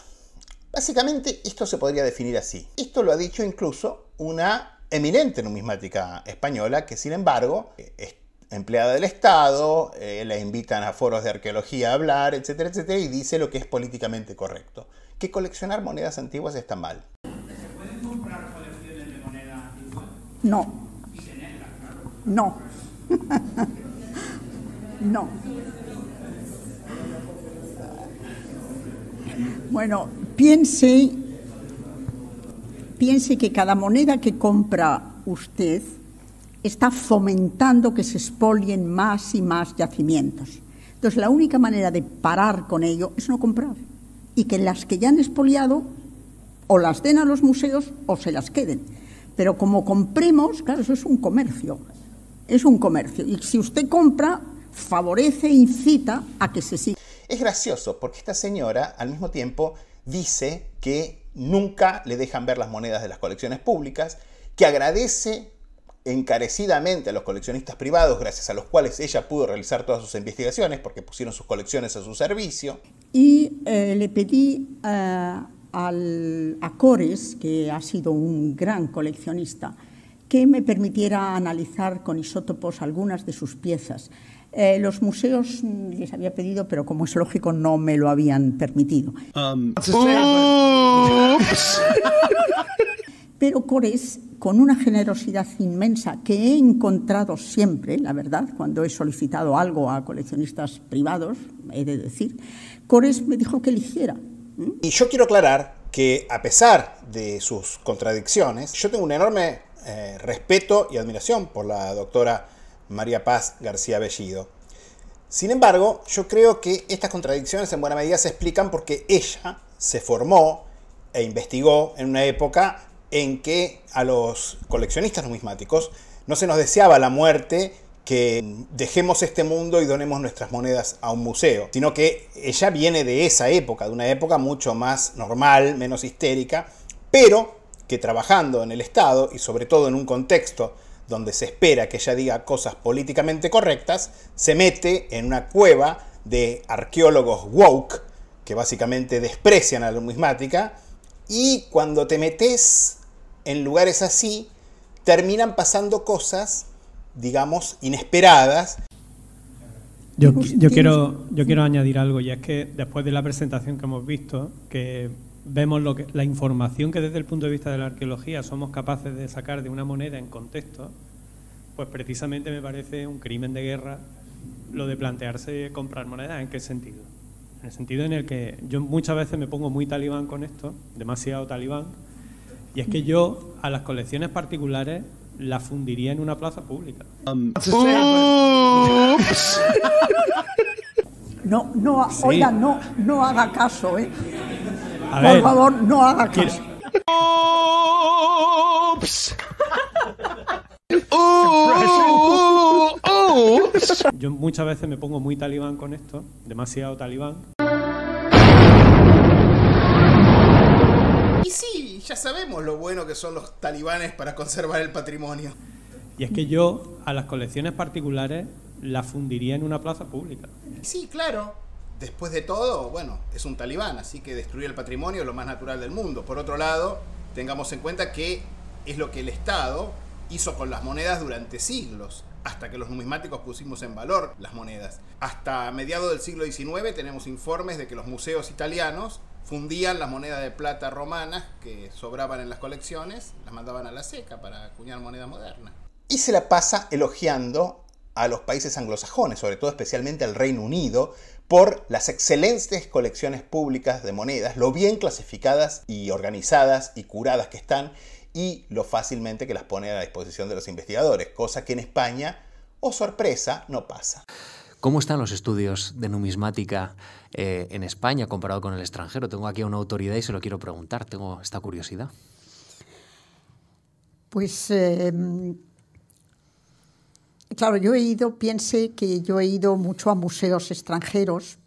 Básicamente, esto se podría definir así. Esto lo ha dicho incluso una eminente numismática española que, sin embargo, es empleada del Estado, la invitan a foros de arqueología a hablar, etcétera, etcétera, y dice lo que es políticamente correcto, que coleccionar monedas antiguas está mal. ¿Se pueden comprar colecciones de moneda antigua? No. Y tenerlas, claro. No. No. Bueno, piense que cada moneda que compra usted está fomentando que se expolien más y más yacimientos. Entonces, la única manera de parar con ello es no comprar. Y que las que ya han expoliado o las den a los museos o se las queden. Pero como compremos, claro, eso es un comercio. Es un comercio. Y si usted compra, favorece e incita a que se siga. Es gracioso porque esta señora al mismo tiempo dice que nunca le dejan ver las monedas de las colecciones públicas, que agradece encarecidamente a los coleccionistas privados, gracias a los cuales ella pudo realizar todas sus investigaciones porque pusieron sus colecciones a su servicio. Y le pedí a a Cores, que ha sido un gran coleccionista, que me permitiera analizar con isótopos algunas de sus piezas. Los museos les había pedido, pero como es lógico, no me lo habían permitido. Pero Cores, con una generosidad inmensa que he encontrado siempre, la verdad, cuando he solicitado algo a coleccionistas privados, he de decir, Cores me dijo que eligiera. Y yo quiero aclarar que, a pesar de sus contradicciones, yo tengo un enorme respeto y admiración por la doctora María Paz García Bellido. Sin embargo, yo creo que estas contradicciones en buena medida se explican porque ella se formó e investigó en una época en que a los coleccionistas numismáticos no se nos deseaba la muerte, que dejemos este mundo y donemos nuestras monedas a un museo, sino que ella viene de esa época, de una época mucho más normal, menos histérica, pero que trabajando en el Estado y sobre todo en un contexto donde se espera que ella diga cosas políticamente correctas, se mete en una cueva de arqueólogos woke que básicamente desprecian a la numismática, y cuando te metes en lugares así, terminan pasando cosas, digamos, inesperadas. Yo quiero añadir algo, y es que después de la presentación que hemos visto, que vemos la información que desde el punto de vista de la arqueología somos capaces de sacar de una moneda en contexto, pues precisamente me parece un crimen de guerra lo de plantearse comprar monedas. ¿En qué sentido? En el sentido en el que yo muchas veces me pongo muy talibán con esto, demasiado talibán, y es que yo a las colecciones particulares las fundiría en una plaza pública. Sí. Oiga, no haga caso, ¿eh? Por favor, no haga caso. Yo muchas veces me pongo muy talibán con esto, demasiado talibán. Y sí, ya sabemos lo bueno que son los talibanes para conservar el patrimonio. Y es que yo a las colecciones particulares las fundiría en una plaza pública. Sí, claro. Después de todo, bueno, es un talibán, así que destruir el patrimonio es lo más natural del mundo. Por otro lado, tengamos en cuenta que es lo que el Estado hizo con las monedas durante siglos, hasta que los numismáticos pusimos en valor las monedas. Hasta mediados del siglo XIX tenemos informes de que los museos italianos fundían las monedas de plata romanas que sobraban en las colecciones, las mandaban a la seca para acuñar moneda moderna. Y se la pasa elogiando a los países anglosajones, sobre todo especialmente al Reino Unido, por las excelentes colecciones públicas de monedas, lo bien clasificadas y organizadas y curadas que están, y lo fácilmente que las pone a la disposición de los investigadores, cosa que en España, oh sorpresa, no pasa. ¿Cómo están los estudios de numismática en España comparado con el extranjero? Tengo aquí a una autoridad y se lo quiero preguntar, tengo esta curiosidad. Pues, claro, piense que yo he ido mucho a museos extranjeros,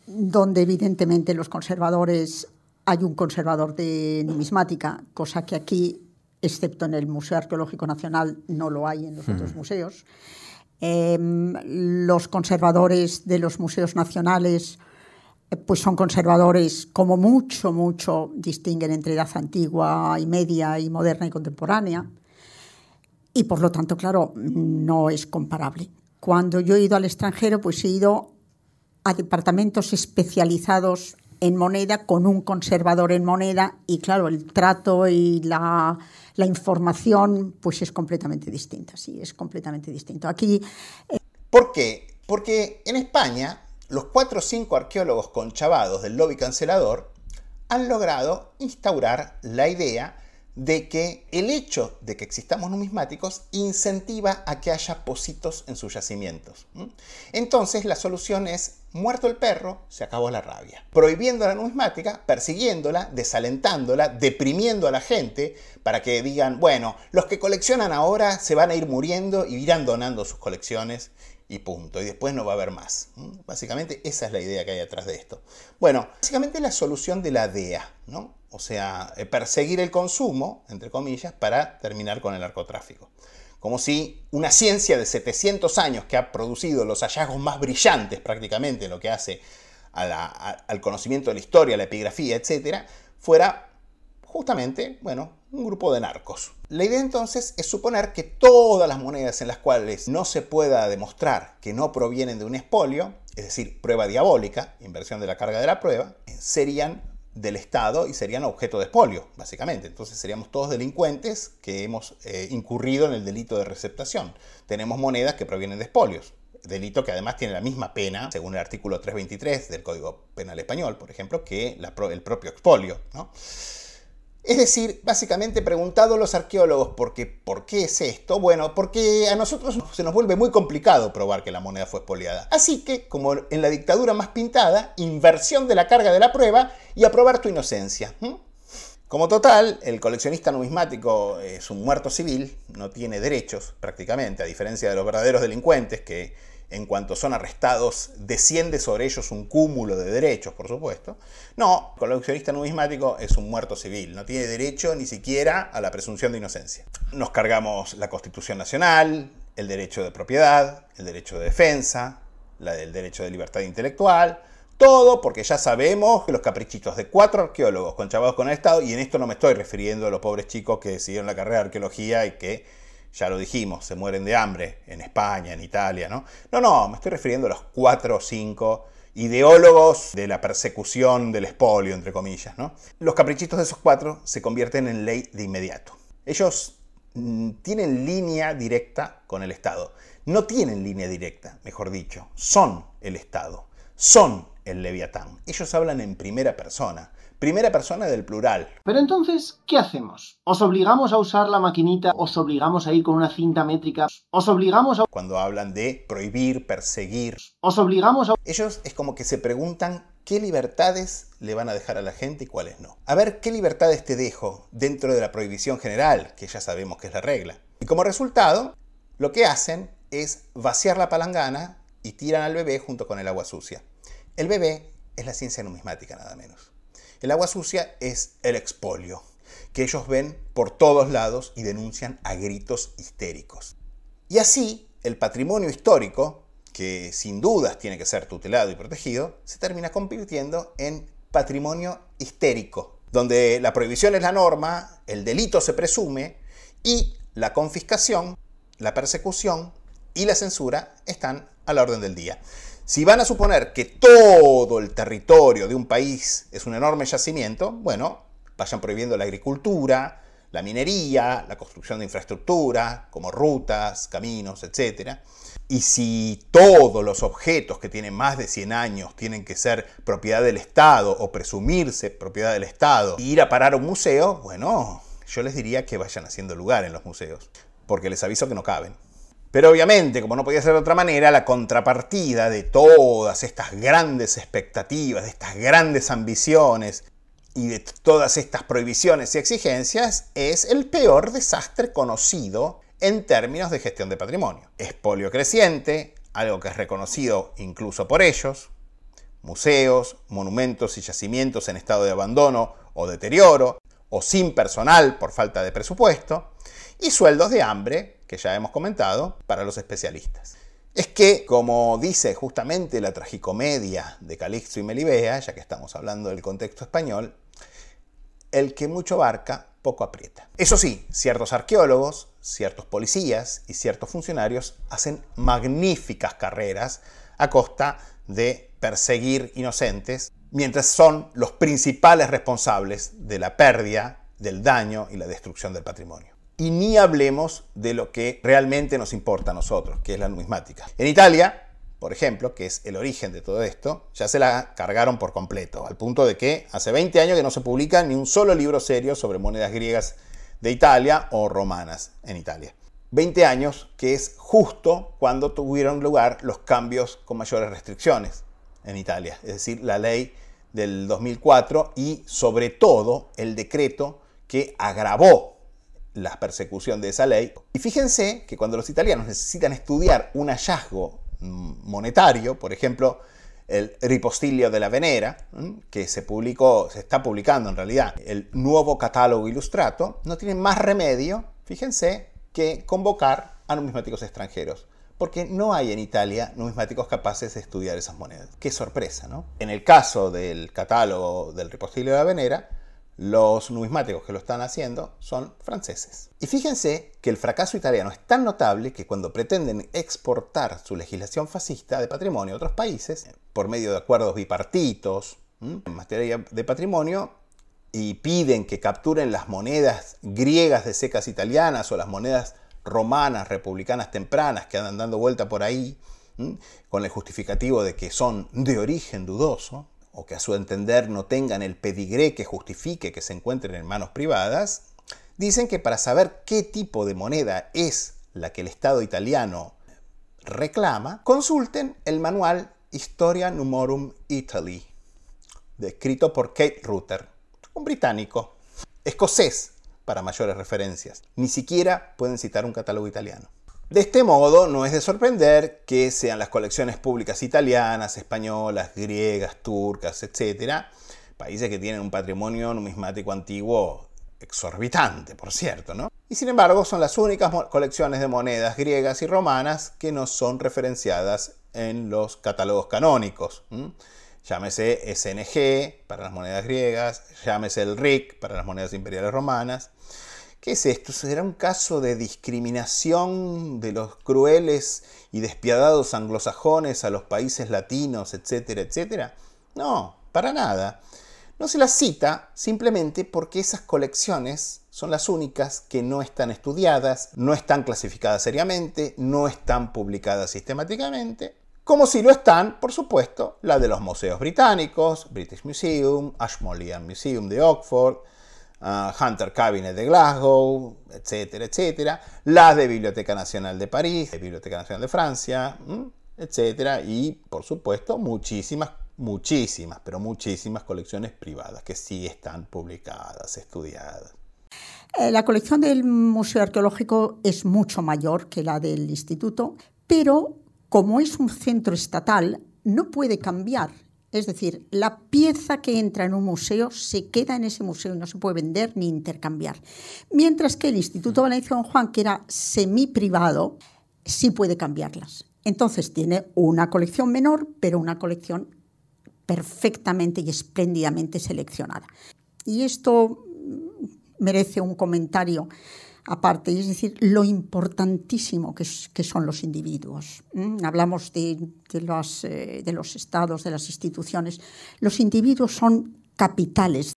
donde evidentemente los conservadores, hay un conservador de numismática, cosa que aquí, excepto en el Museo Arqueológico Nacional, no lo hay en los otros museos. Los conservadores de los museos nacionales pues son conservadores como mucho distinguen entre edad antigua y media y moderna y contemporánea, y por lo tanto, claro, no es comparable. Cuando yo he ido al extranjero, pues he ido a departamentos especializados en moneda con un conservador en moneda, y claro, el trato y la información pues es completamente distinta, sí, es completamente distinto. Aquí... ¿Por qué? Porque en España los 4 o 5 arqueólogos conchavados del lobby cancelador han logrado instaurar la idea de que el hecho de que existamos numismáticos incentiva a que haya pocitos en sus yacimientos. Entonces la solución es: muerto el perro, se acabó la rabia. Prohibiendo la numismática, persiguiéndola, desalentándola, deprimiendo a la gente para que digan, bueno, los que coleccionan ahora se van a ir muriendo y irán donando sus colecciones y punto. Y después no va a haber más. Básicamente esa es la idea que hay detrás de esto. Bueno, básicamente la solución de la DEA, ¿no? O sea, perseguir el consumo, entre comillas, para terminar con el narcotráfico. Como si una ciencia de 700 años que ha producido los hallazgos más brillantes prácticamente en lo que hace al conocimiento de la historia, la epigrafía, etc., fuera justamente, bueno, un grupo de narcos. La idea entonces es suponer que todas las monedas en las cuales no se pueda demostrar que no provienen de un expolio, es decir, prueba diabólica, inversión de la carga de la prueba, serían del Estado y serían objeto de expolio, básicamente. Entonces seríamos todos delincuentes que hemos incurrido en el delito de receptación. Tenemos monedas que provienen de expolios, delito que además tiene la misma pena, según el artículo 323 del Código Penal Español, por ejemplo, que el propio expolio, ¿no? Es decir, básicamente preguntado a los arqueólogos ¿por qué es esto? Bueno, porque a nosotros se nos vuelve muy complicado probar que la moneda fue expoliada. Así que, como en la dictadura más pintada, inversión de la carga de la prueba y a probar tu inocencia. Como total, el coleccionista numismático es un muerto civil, no tiene derechos prácticamente, a diferencia de los verdaderos delincuentes que en cuanto son arrestados, desciende sobre ellos un cúmulo de derechos, por supuesto. No, el coleccionista numismático es un muerto civil, no tiene derecho ni siquiera a la presunción de inocencia. Nos cargamos la Constitución Nacional, el derecho de propiedad, el derecho de defensa, el derecho de libertad intelectual, todo porque ya sabemos que los caprichitos de 4 arqueólogos conchavados con el Estado, y en esto no me estoy refiriendo a los pobres chicos que siguieron la carrera de arqueología y que, ya lo dijimos, se mueren de hambre en España, en Italia, ¿no? No, me estoy refiriendo a los 4 o 5 ideólogos de la persecución del expolio, entre comillas, ¿no? Los caprichitos de esos 4 se convierten en ley de inmediato. Ellos tienen línea directa con el Estado. No tienen línea directa, mejor dicho. Son el Estado. Son el Leviatán. Ellos hablan en primera persona del plural. Pero entonces, ¿qué hacemos? ¿Os obligamos a usar la maquinita? ¿Os obligamos a ir con una cinta métrica? ¿Os obligamos a...? Cuando hablan de prohibir, perseguir... ¿Os obligamos a...? Ellos es como que se preguntan qué libertades le van a dejar a la gente y cuáles no. A ver, ¿qué libertades te dejo dentro de la prohibición general? Que ya sabemos que es la regla. Y como resultado, lo que hacen es vaciar la palangana y tiran al bebé junto con el agua sucia. El bebé es la ciencia numismática, nada menos. El agua sucia es el expolio, que ellos ven por todos lados y denuncian a gritos histéricos. Y así, el patrimonio histórico, que sin dudas tiene que ser tutelado y protegido, se termina convirtiendo en patrimonio histérico, donde la prohibición es la norma, el delito se presume y la confiscación, la persecución y la censura están a la orden del día. Si van a suponer que todo el territorio de un país es un enorme yacimiento, bueno, vayan prohibiendo la agricultura, la minería, la construcción de infraestructura, como rutas, caminos, etc. Y si todos los objetos que tienen más de 100 años tienen que ser propiedad del Estado o presumirse propiedad del Estado y ir a parar a un museo, bueno, yo les diría que vayan haciendo lugar en los museos, porque les aviso que no caben. Pero obviamente, como no podía ser de otra manera, la contrapartida de todas estas grandes expectativas, de estas grandes ambiciones y de todas estas prohibiciones y exigencias es el peor desastre conocido en términos de gestión de patrimonio. Expolio creciente, algo que es reconocido incluso por ellos, museos, monumentos y yacimientos en estado de abandono o deterioro, o sin personal por falta de presupuesto, y sueldos de hambre, que ya hemos comentado, para los especialistas. Es que, como dice justamente la tragicomedia de Calixto y Melibea, ya que estamos hablando del contexto español, el que mucho abarca, poco aprieta. Eso sí, ciertos arqueólogos, ciertos policías y ciertos funcionarios hacen magníficas carreras a costa de perseguir inocentes, mientras son los principales responsables de la pérdida, del daño y la destrucción del patrimonio. Y ni hablemos de lo que realmente nos importa a nosotros, que es la numismática. En Italia, por ejemplo, que es el origen de todo esto, ya se la cargaron por completo, al punto de que hace 20 años que no se publica ni un solo libro serio sobre monedas griegas de Italia o romanas en Italia. 20 años que es justo cuando tuvieron lugar los cambios con mayores restricciones en Italia, es decir, la ley del 2004 y sobre todo el decreto que agravó la persecución de esa ley. Y fíjense que cuando los italianos necesitan estudiar un hallazgo monetario, por ejemplo, el Ripostilio de la Venera, que se está publicando en realidad el nuevo catálogo ilustrato, no tienen más remedio, fíjense, que convocar a numismáticos extranjeros. porque no hay en Italia numismáticos capaces de estudiar esas monedas. Qué sorpresa, ¿no? En el caso del catálogo del Ripostiglio della Venera, los numismáticos que lo están haciendo son franceses. Y fíjense que el fracaso italiano es tan notable que cuando pretenden exportar su legislación fascista de patrimonio a otros países, por medio de acuerdos bipartitos en materia de patrimonio, y piden que capturen las monedas griegas de secas italianas o las monedas romanas, republicanas tempranas que andan dando vuelta por ahí, con el justificativo de que son de origen dudoso, o que a su entender no tengan el pedigré que justifique que se encuentren en manos privadas, dicen que para saber qué tipo de moneda es la que el Estado italiano reclama, consulten el manual Historia Numorum Italy, escrito por Kate Rutter, un británico, escocés para mayores referencias. Ni siquiera pueden citar un catálogo italiano. De este modo, no es de sorprender que sean las colecciones públicas italianas, españolas, griegas, turcas, etc., países que tienen un patrimonio numismático antiguo exorbitante, por cierto, ¿no? Y sin embargo, son las únicas colecciones de monedas griegas y romanas que no son referenciadas en los catálogos canónicos. Llámese SNG para las monedas griegas, llámese el RIC para las monedas imperiales romanas. ¿Qué es esto? ¿Será un caso de discriminación de los crueles y despiadados anglosajones a los países latinos, etcétera, etcétera? No, para nada. No se las cita simplemente porque esas colecciones son las únicas que no están estudiadas, no están clasificadas seriamente, no están publicadas sistemáticamente, como si lo están, por supuesto, la de los museos británicos, British Museum, Ashmolean Museum de Oxford, Hunter Cabinet de Glasgow, etcétera, etcétera, la de Biblioteca Nacional de París, de Biblioteca Nacional de Francia, etcétera, y por supuesto muchísimas colecciones privadas que sí están publicadas, estudiadas. La colección del Museo Arqueológico es mucho mayor que la del Instituto, pero como es un centro estatal, no puede cambiar. Es decir, la pieza que entra en un museo se queda en ese museo y no se puede vender ni intercambiar. Mientras que el Instituto Valencia Don Juan, que era semiprivado, sí puede cambiarlas. Entonces tiene una colección menor, pero una colección perfectamente y espléndidamente seleccionada. Y esto merece un comentario aparte, es decir, lo importantísimo que son los individuos. Hablamos de los estados, de las instituciones. Los individuos son capitales.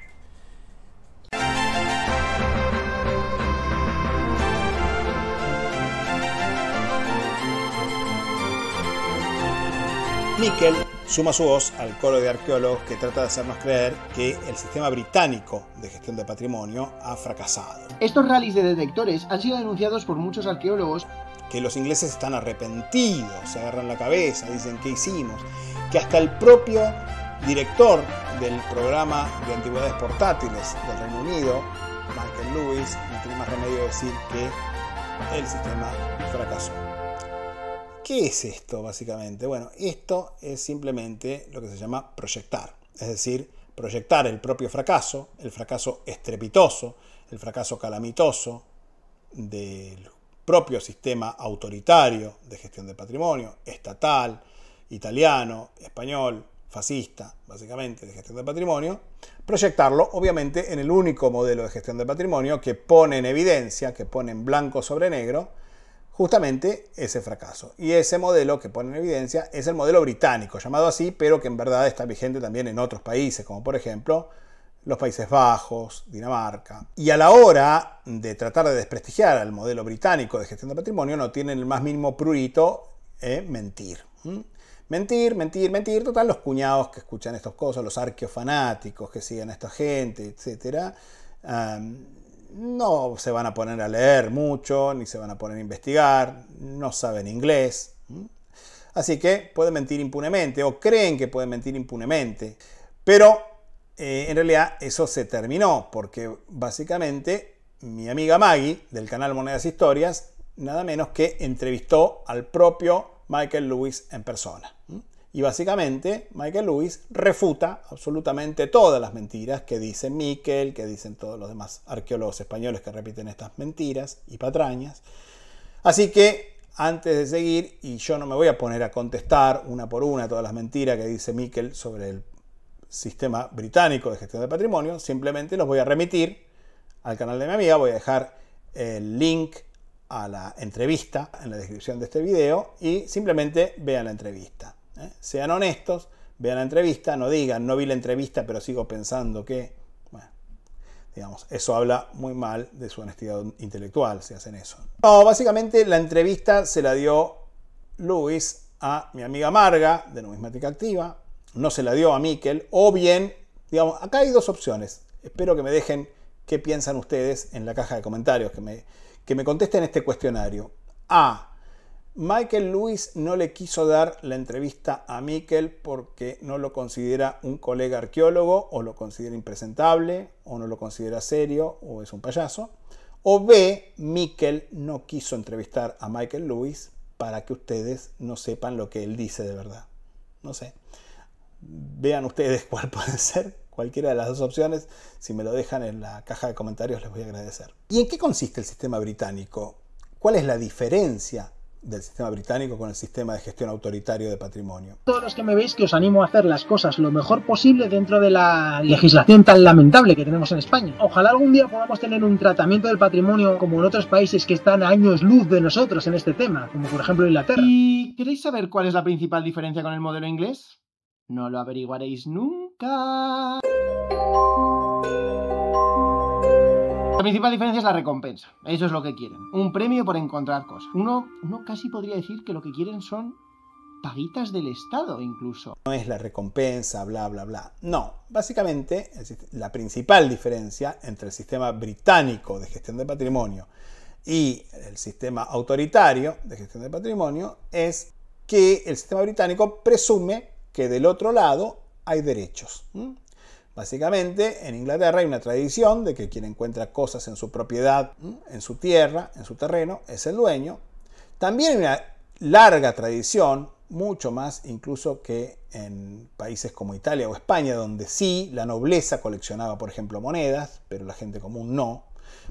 Miquel suma su voz al coro de arqueólogos que trata de hacernos creer que el sistema británico de gestión de patrimonio ha fracasado. Estos rallies de detectores han sido denunciados por muchos arqueólogos. Que los ingleses están arrepentidos, se agarran la cabeza, dicen ¿qué hicimos? Que hasta el propio director del programa de antigüedades portátiles del Reino Unido, Michael Lewis, no tiene más remedio de decir que el sistema fracasó. ¿Qué es esto básicamente? Bueno, esto es simplemente lo que se llama proyectar, es decir, proyectar el propio fracaso, el fracaso estrepitoso, el fracaso calamitoso del propio sistema autoritario de gestión de patrimonio, estatal, italiano, español, fascista, básicamente de gestión de patrimonio, proyectarlo obviamente en el único modelo de gestión de patrimonio que pone en evidencia, que pone en blanco sobre negro, justamente ese fracaso. Y ese modelo que pone en evidencia es el modelo británico, llamado así, pero que en verdad está vigente también en otros países, como por ejemplo los Países Bajos, Dinamarca. Y a la hora de tratar de desprestigiar al modelo británico de gestión de patrimonio, no tienen el más mínimo prurito mentir. Mentir. Total, los cuñados que escuchan estas cosas, los arqueofanáticos que siguen a esta gente, etc., no se van a poner a leer mucho, ni se van a poner a investigar, no saben inglés. Así que pueden mentir impunemente, o creen que pueden mentir impunemente. Pero en realidad eso se terminó, porque básicamente mi amiga Maggie, del canal Monedas Historias, nada menos que entrevistó al propio Michael Lewis en persona. Y básicamente Michael Lewis refuta absolutamente todas las mentiras que dice Miquel, que dicen todos los demás arqueólogos españoles que repiten estas mentiras y patrañas. Así que antes de seguir, y yo no me voy a poner a contestar una por una todas las mentiras que dice Miquel sobre el sistema británico de gestión de patrimonio, simplemente los voy a remitir al canal de mi amiga. Voy a dejar el link a la entrevista en la descripción de este video y simplemente vean la entrevista. Sean honestos, vean la entrevista, no digan no vi la entrevista pero sigo pensando que, bueno, digamos, eso habla muy mal de su honestidad intelectual si hacen eso. No, básicamente la entrevista se la dio Luis a mi amiga Marga de Numismática Activa, no se la dio a Miquel, o bien, digamos, acá hay dos opciones. Espero que me dejen qué piensan ustedes en la caja de comentarios, que me contesten este cuestionario. A. Michael Lewis no le quiso dar la entrevista a Miquel porque no lo considera un colega arqueólogo, o lo considera impresentable, o no lo considera serio, o es un payaso. O B. Miquel no quiso entrevistar a Michael Lewis para que ustedes no sepan lo que él dice de verdad. No sé. Vean ustedes cuál puede ser. Cualquiera de las dos opciones, si me lo dejan en la caja de comentarios les voy a agradecer. ¿Y en qué consiste el sistema británico? ¿Cuál es la diferencia del sistema británico con el sistema de gestión autoritario de patrimonio? Todos los que me veis, que os animo a hacer las cosas lo mejor posible dentro de la legislación tan lamentable que tenemos en España. Ojalá algún día podamos tener un tratamiento del patrimonio como en otros países que están a años luz de nosotros en este tema, como por ejemplo Inglaterra. ¿Y queréis saber cuál es la principal diferencia con el modelo inglés? No lo averiguaréis nunca. La principal diferencia es la recompensa. Eso es lo que quieren. Un premio por encontrar cosas. Uno casi podría decir que lo que quieren son paguitas del Estado incluso. No es la recompensa, bla, bla, bla. No. Básicamente, la principal diferencia entre el sistema británico de gestión de patrimonio y el sistema autoritario de gestión de patrimonio es que el sistema británico presume que del otro lado hay derechos. Básicamente, en Inglaterra hay una tradición de que quien encuentra cosas en su propiedad, en su tierra, en su terreno, es el dueño. También hay una larga tradición, mucho más incluso que en países como Italia o España, donde sí la nobleza coleccionaba, por ejemplo, monedas, pero la gente común no.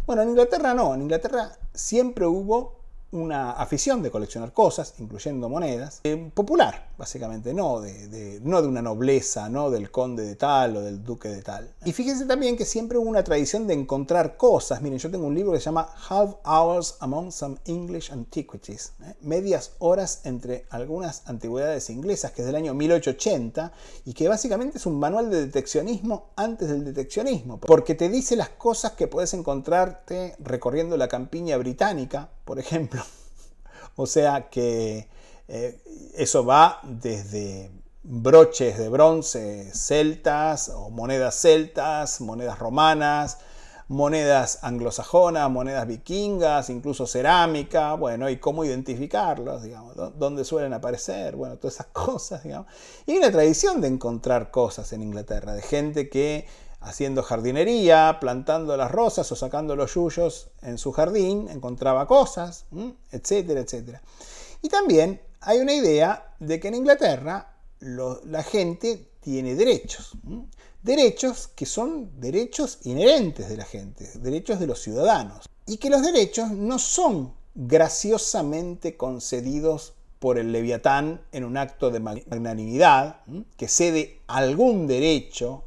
Bueno, en Inglaterra no. En Inglaterra siempre hubo una afición de coleccionar cosas, incluyendo monedas, popular, básicamente, no de una nobleza, no del conde de tal o del duque de tal. Y fíjense también que siempre hubo una tradición de encontrar cosas. Miren, yo tengo un libro que se llama Half Hours Among Some English Antiquities, medias horas entre algunas antigüedades inglesas, que es del año 1880, y que básicamente es un manual de deteccionismo antes del deteccionismo, porque te dice las cosas que puedes encontrarte recorriendo la campiña británica, por ejemplo. O sea que eso va desde broches de bronce celtas o monedas celtas, monedas romanas, monedas anglosajonas, monedas vikingas, incluso cerámica, bueno, y cómo identificarlos, digamos, dónde suelen aparecer, bueno, todas esas cosas, digamos. Y hay una tradición de encontrar cosas en Inglaterra, de gente que haciendo jardinería, plantando las rosas o sacando los yuyos en su jardín, encontraba cosas, etcétera, etcétera. Y también hay una idea de que en Inglaterra la gente tiene derechos. Derechos que son derechos inherentes de la gente, derechos de los ciudadanos. Y que los derechos no son graciosamente concedidos por el Leviatán en un acto de magnanimidad, que cede algún derecho.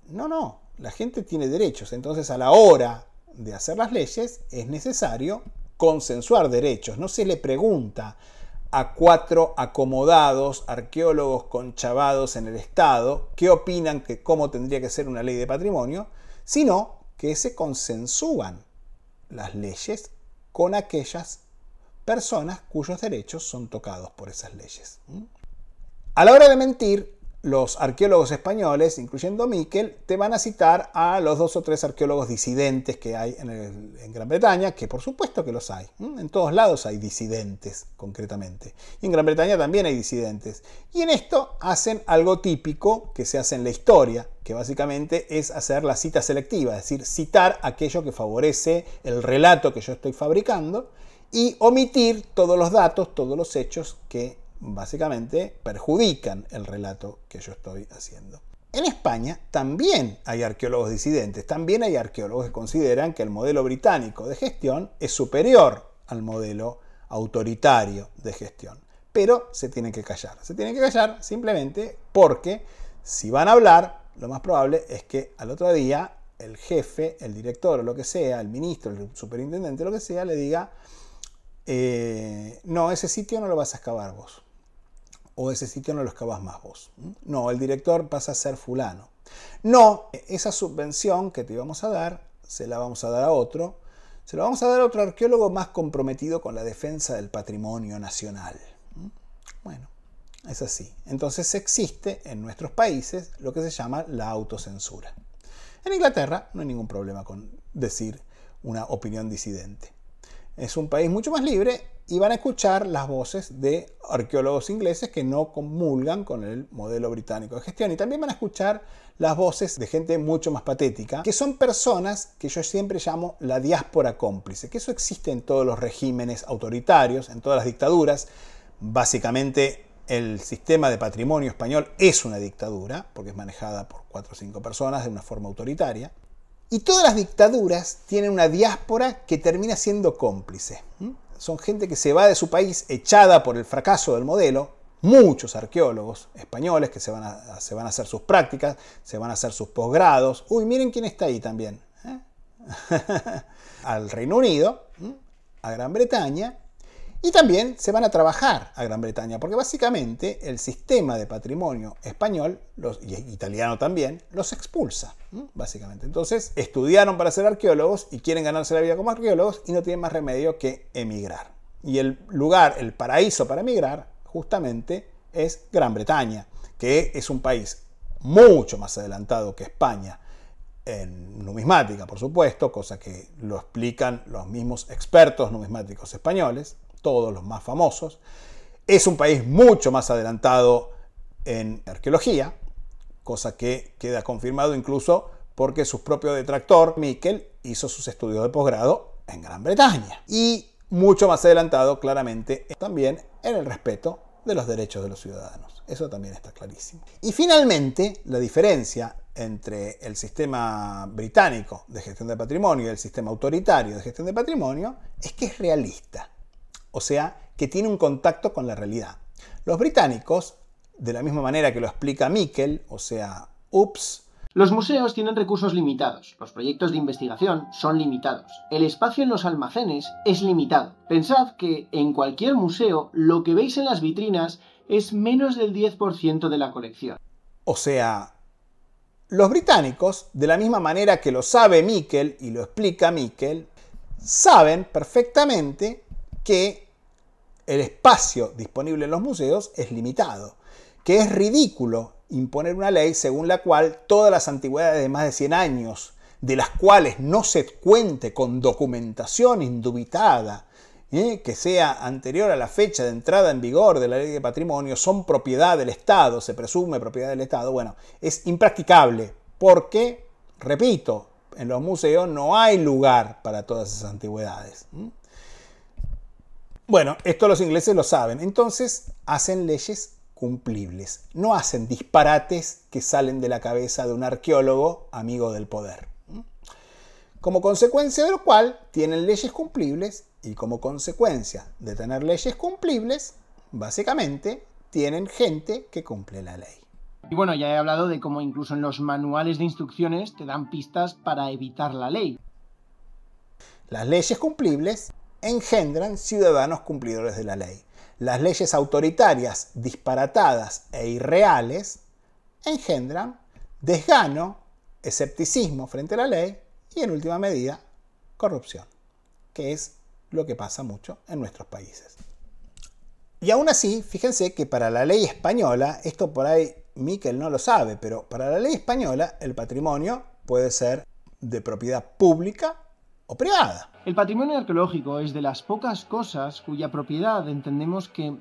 No, la gente tiene derechos. Entonces, a la hora de hacer las leyes es necesario consensuar derechos. No se le pregunta a 4 acomodados arqueólogos conchavados en el Estado qué opinan que cómo tendría que ser una ley de patrimonio, sino que se consensúan las leyes con aquellas personas cuyos derechos son tocados por esas leyes. A la hora de mentir, los arqueólogos españoles, incluyendo Miquel, te van a citar a los 2 o 3 arqueólogos disidentes que hay en Gran Bretaña, que por supuesto que los hay. En todos lados hay disidentes, concretamente. Y en Gran Bretaña también hay disidentes. Y en esto hacen algo típico que se hace en la historia, que básicamente es hacer la cita selectiva, es decir, citar aquello que favorece el relato que yo estoy fabricando y omitir todos los datos, todos los hechos que básicamente perjudican el relato que yo estoy haciendo. En España también hay arqueólogos disidentes, también hay arqueólogos que consideran que el modelo británico de gestión es superior al modelo autoritario de gestión. Pero se tienen que callar. Se tienen que callar simplemente porque si van a hablar, lo más probable es que al otro día el jefe, el director o lo que sea, el ministro, el superintendente, lo que sea, le diga no, ese sitio no lo vas a excavar vos. O ese sitio no lo excavas más vos. No, el director pasa a ser fulano. No, esa subvención que te íbamos a dar, se la vamos a dar a otro. Se la vamos a dar a otro arqueólogo más comprometido con la defensa del patrimonio nacional. Bueno, es así. Entonces existe en nuestros países lo que se llama la autocensura. En Inglaterra no hay ningún problema con decir una opinión disidente. Es un país mucho más libre y van a escuchar las voces de arqueólogos ingleses que no comulgan con el modelo británico de gestión. Y también van a escuchar las voces de gente mucho más patética, que son personas que yo siempre llamo la diáspora cómplice, que eso existe en todos los regímenes autoritarios, en todas las dictaduras. Básicamente el sistema de patrimonio español es una dictadura, porque es manejada por 4 o 5 personas de una forma autoritaria. Y todas las dictaduras tienen una diáspora que termina siendo cómplice. Son gente que se va de su país echada por el fracaso del modelo. Muchos arqueólogos españoles que se van a hacer sus prácticas, se van a hacer sus posgrados. Uy, miren quién está ahí también. Al Reino Unido, a Gran Bretaña. Y también se van a trabajar a Gran Bretaña, porque básicamente el sistema de patrimonio español, y italiano también, los expulsa, básicamente. Entonces estudiaron para ser arqueólogos y quieren ganarse la vida como arqueólogos y no tienen más remedio que emigrar. Y el lugar, el paraíso para emigrar, justamente es Gran Bretaña, que es un país mucho más adelantado que España en numismática, por supuesto, cosa que lo explican los mismos expertos numismáticos españoles, todos los más famosos. Es un país mucho más adelantado en arqueología, cosa que queda confirmado incluso porque su propio detractor, Miquel, hizo sus estudios de posgrado en Gran Bretaña. Y mucho más adelantado, claramente, también en el respeto de los derechos de los ciudadanos. Eso también está clarísimo. Y finalmente, la diferencia entre el sistema británico de gestión de patrimonio y el sistema autoritario de gestión de patrimonio es que es realista. O sea, que tiene un contacto con la realidad. Los británicos, de la misma manera que lo explica Miquel, o sea, los museos tienen recursos limitados, los proyectos de investigación son limitados, el espacio en los almacenes es limitado. Pensad que en cualquier museo lo que veis en las vitrinas es menos del 10% de la colección. O sea, los británicos, de la misma manera que lo sabe Miquel y lo explica Miquel, saben perfectamente que el espacio disponible en los museos es limitado, que es ridículo imponer una ley según la cual todas las antigüedades de más de 100 años, de las cuales no se cuente con documentación indubitada, que sea anterior a la fecha de entrada en vigor de la ley de patrimonio, son propiedad del Estado, se presume propiedad del Estado. Bueno, es impracticable porque, repito, en los museos no hay lugar para todas esas antigüedades. Bueno, esto los ingleses lo saben, entonces hacen leyes cumplibles, no hacen disparates que salen de la cabeza de un arqueólogo amigo del poder. Como consecuencia de lo cual tienen leyes cumplibles y como consecuencia de tener leyes cumplibles, básicamente tienen gente que cumple la ley. Y bueno, ya he hablado de cómo incluso en los manuales de instrucciones te dan pistas para evitar la ley. Las leyes cumplibles engendran ciudadanos cumplidores de la ley. Las leyes autoritarias, disparatadas e irreales engendran desgano, escepticismo frente a la ley y, en última medida, corrupción, que es lo que pasa mucho en nuestros países. Y aún así, fíjense que para la ley española, esto por ahí Miquel no lo sabe, pero para la ley española el patrimonio puede ser de propiedad pública o privada. El patrimonio arqueológico es de las pocas cosas cuya propiedad entendemos que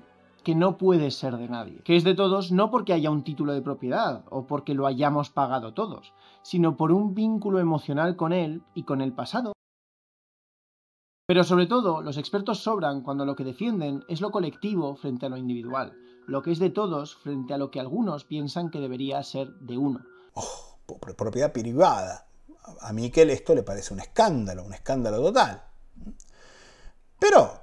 no puede ser de nadie, que es de todos no porque haya un título de propiedad o porque lo hayamos pagado todos, sino por un vínculo emocional con él y con el pasado. Pero sobre todo, los expertos sobran cuando lo que defienden es lo colectivo frente a lo individual, lo que es de todos frente a lo que algunos piensan que debería ser de uno. Propiedad privada. A Miquel esto le parece un escándalo total. Pero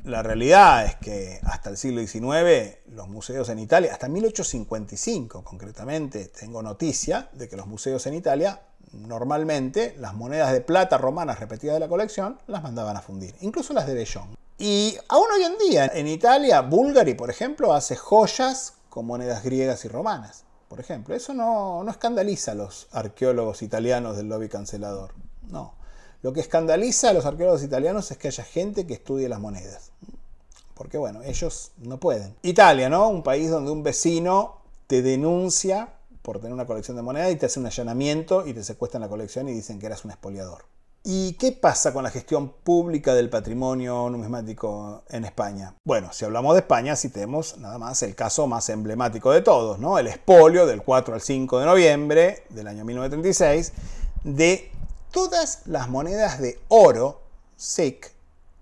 la realidad es que hasta el siglo XIX los museos en Italia, hasta 1855 concretamente, tengo noticia de que los museos en Italia normalmente las monedas de plata romanas repetidas de la colección las mandaban a fundir, incluso las de vellón. Y aún hoy en día en Italia, Bulgari, por ejemplo, hace joyas con monedas griegas y romanas. Por ejemplo, eso no escandaliza a los arqueólogos italianos del lobby cancelador. No. Lo que escandaliza a los arqueólogos italianos es que haya gente que estudie las monedas. Porque, bueno, ellos no pueden. Italia, ¿no? Un país donde un vecino te denuncia por tener una colección de monedas y te hace un allanamiento y te secuestran la colección y dicen que eras un expoliador. ¿Y qué pasa con la gestión pública del patrimonio numismático en España? Bueno, si hablamos de España, citemos nada más el caso más emblemático de todos, ¿no? El expolio del 4 al 5 de noviembre del año 1936 de todas las monedas de oro SIC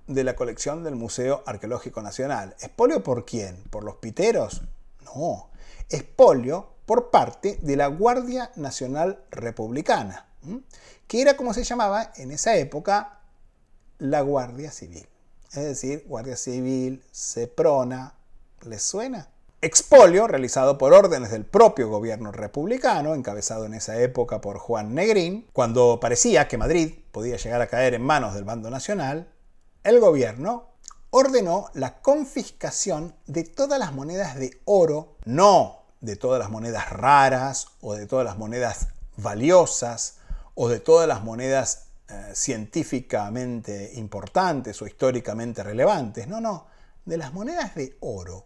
de la colección del Museo Arqueológico Nacional. ¿Expolio por quién? ¿Por los piteros? No. Expolio por parte de la Guardia Nacional Republicana, que era como se llamaba en esa época la Guardia Civil. Es decir, Guardia Civil, Seprona, ¿les suena? Expolio realizado por órdenes del propio gobierno republicano, encabezado en esa época por Juan Negrín. Cuando parecía que Madrid podía llegar a caer en manos del bando nacional, el gobierno ordenó la confiscación de todas las monedas de oro, no de todas las monedas raras o de todas las monedas valiosas o de todas las monedas científicamente importantes o históricamente relevantes. No, de las monedas de oro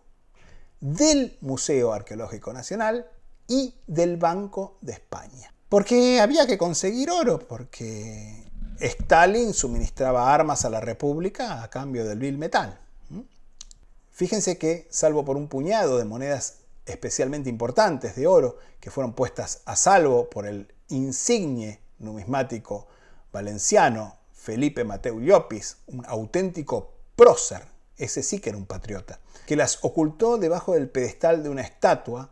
del Museo Arqueológico Nacional y del Banco de España. Porque había que conseguir oro, porque Stalin suministraba armas a la República a cambio del vil metal. Fíjense que, salvo por un puñado de monedas especialmente importantes de oro que fueron puestas a salvo por el insigne numismático valenciano Felipe Mateu Llopis, un auténtico prócer, ese sí que era un patriota, que las ocultó debajo del pedestal de una estatua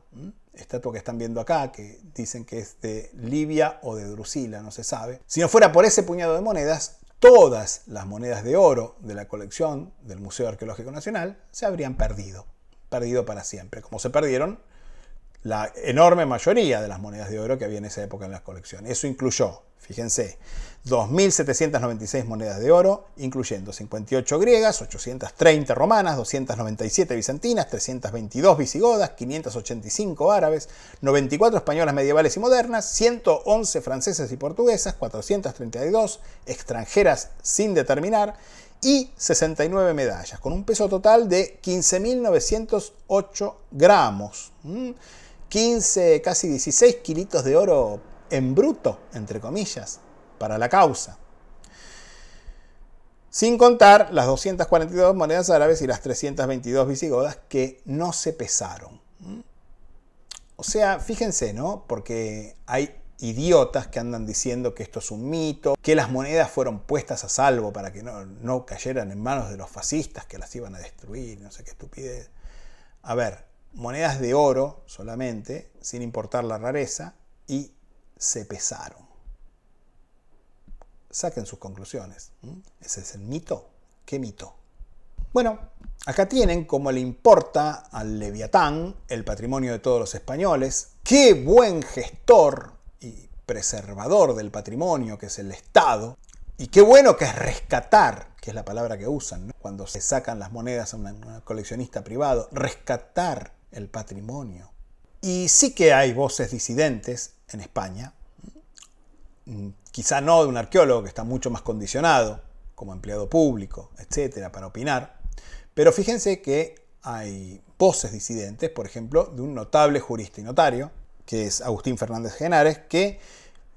que están viendo acá, que dicen que es de Libia o de Drusila, no se sabe. Si no fuera por ese puñado de monedas, todas las monedas de oro de la colección del Museo Arqueológico Nacional se habrían perdido para siempre, como se perdieron la enorme mayoría de las monedas de oro que había en esa época en las colecciones. Eso incluyó, fíjense, 2.796 monedas de oro, incluyendo 58 griegas, 830 romanas, 297 bizantinas, 322 visigodas, 585 árabes, 94 españolas medievales y modernas, 111 francesas y portuguesas, 432 extranjeras sin determinar y 69 medallas, con un peso total de 15.908 gramos. 15, casi 16 kilitos de oro en bruto, entre comillas, para la causa. Sin contar las 242 monedas árabes y las 322 visigodas que no se pesaron. O sea, fíjense, ¿no? Porque hay idiotas que andan diciendo que esto es un mito, que las monedas fueron puestas a salvo para que no cayeran en manos de los fascistas que las iban a destruir, no sé qué estupidez. A ver, monedas de oro solamente, sin importar la rareza, y se pesaron. Saquen sus conclusiones. ¿Ese es el mito? ¿Qué mito? Bueno, acá tienen cómo le importa al Leviatán el patrimonio de todos los españoles. ¡Qué buen gestor y preservador del patrimonio que es el Estado! Y qué bueno que es rescatar, que es la palabra que usan, ¿no? Cuando se sacan las monedas a un coleccionista privado, rescatar el patrimonio. Y sí que hay voces disidentes en España, quizá no de un arqueólogo que está mucho más condicionado como empleado público, etcétera, para opinar, pero fíjense que hay voces disidentes, por ejemplo, de un notable jurista y notario, que es Agustín Fernández Genares, que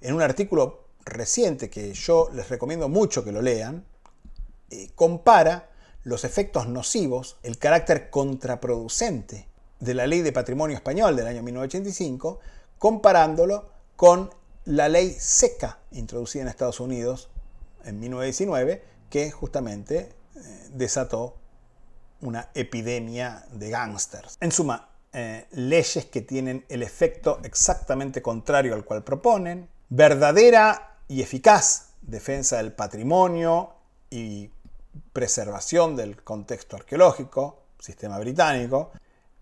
en un artículo reciente que yo les recomiendo mucho que lo lean, compara los efectos nocivos, el carácter contraproducente de la Ley de Patrimonio Español del año 1985, comparándolo con la ley seca introducida en Estados Unidos en 1919, que justamente desató una epidemia de gángsters. En suma, leyes que tienen el efecto exactamente contrario al cual proponen, verdadera y eficaz defensa del patrimonio y preservación del contexto arqueológico, sistema británico,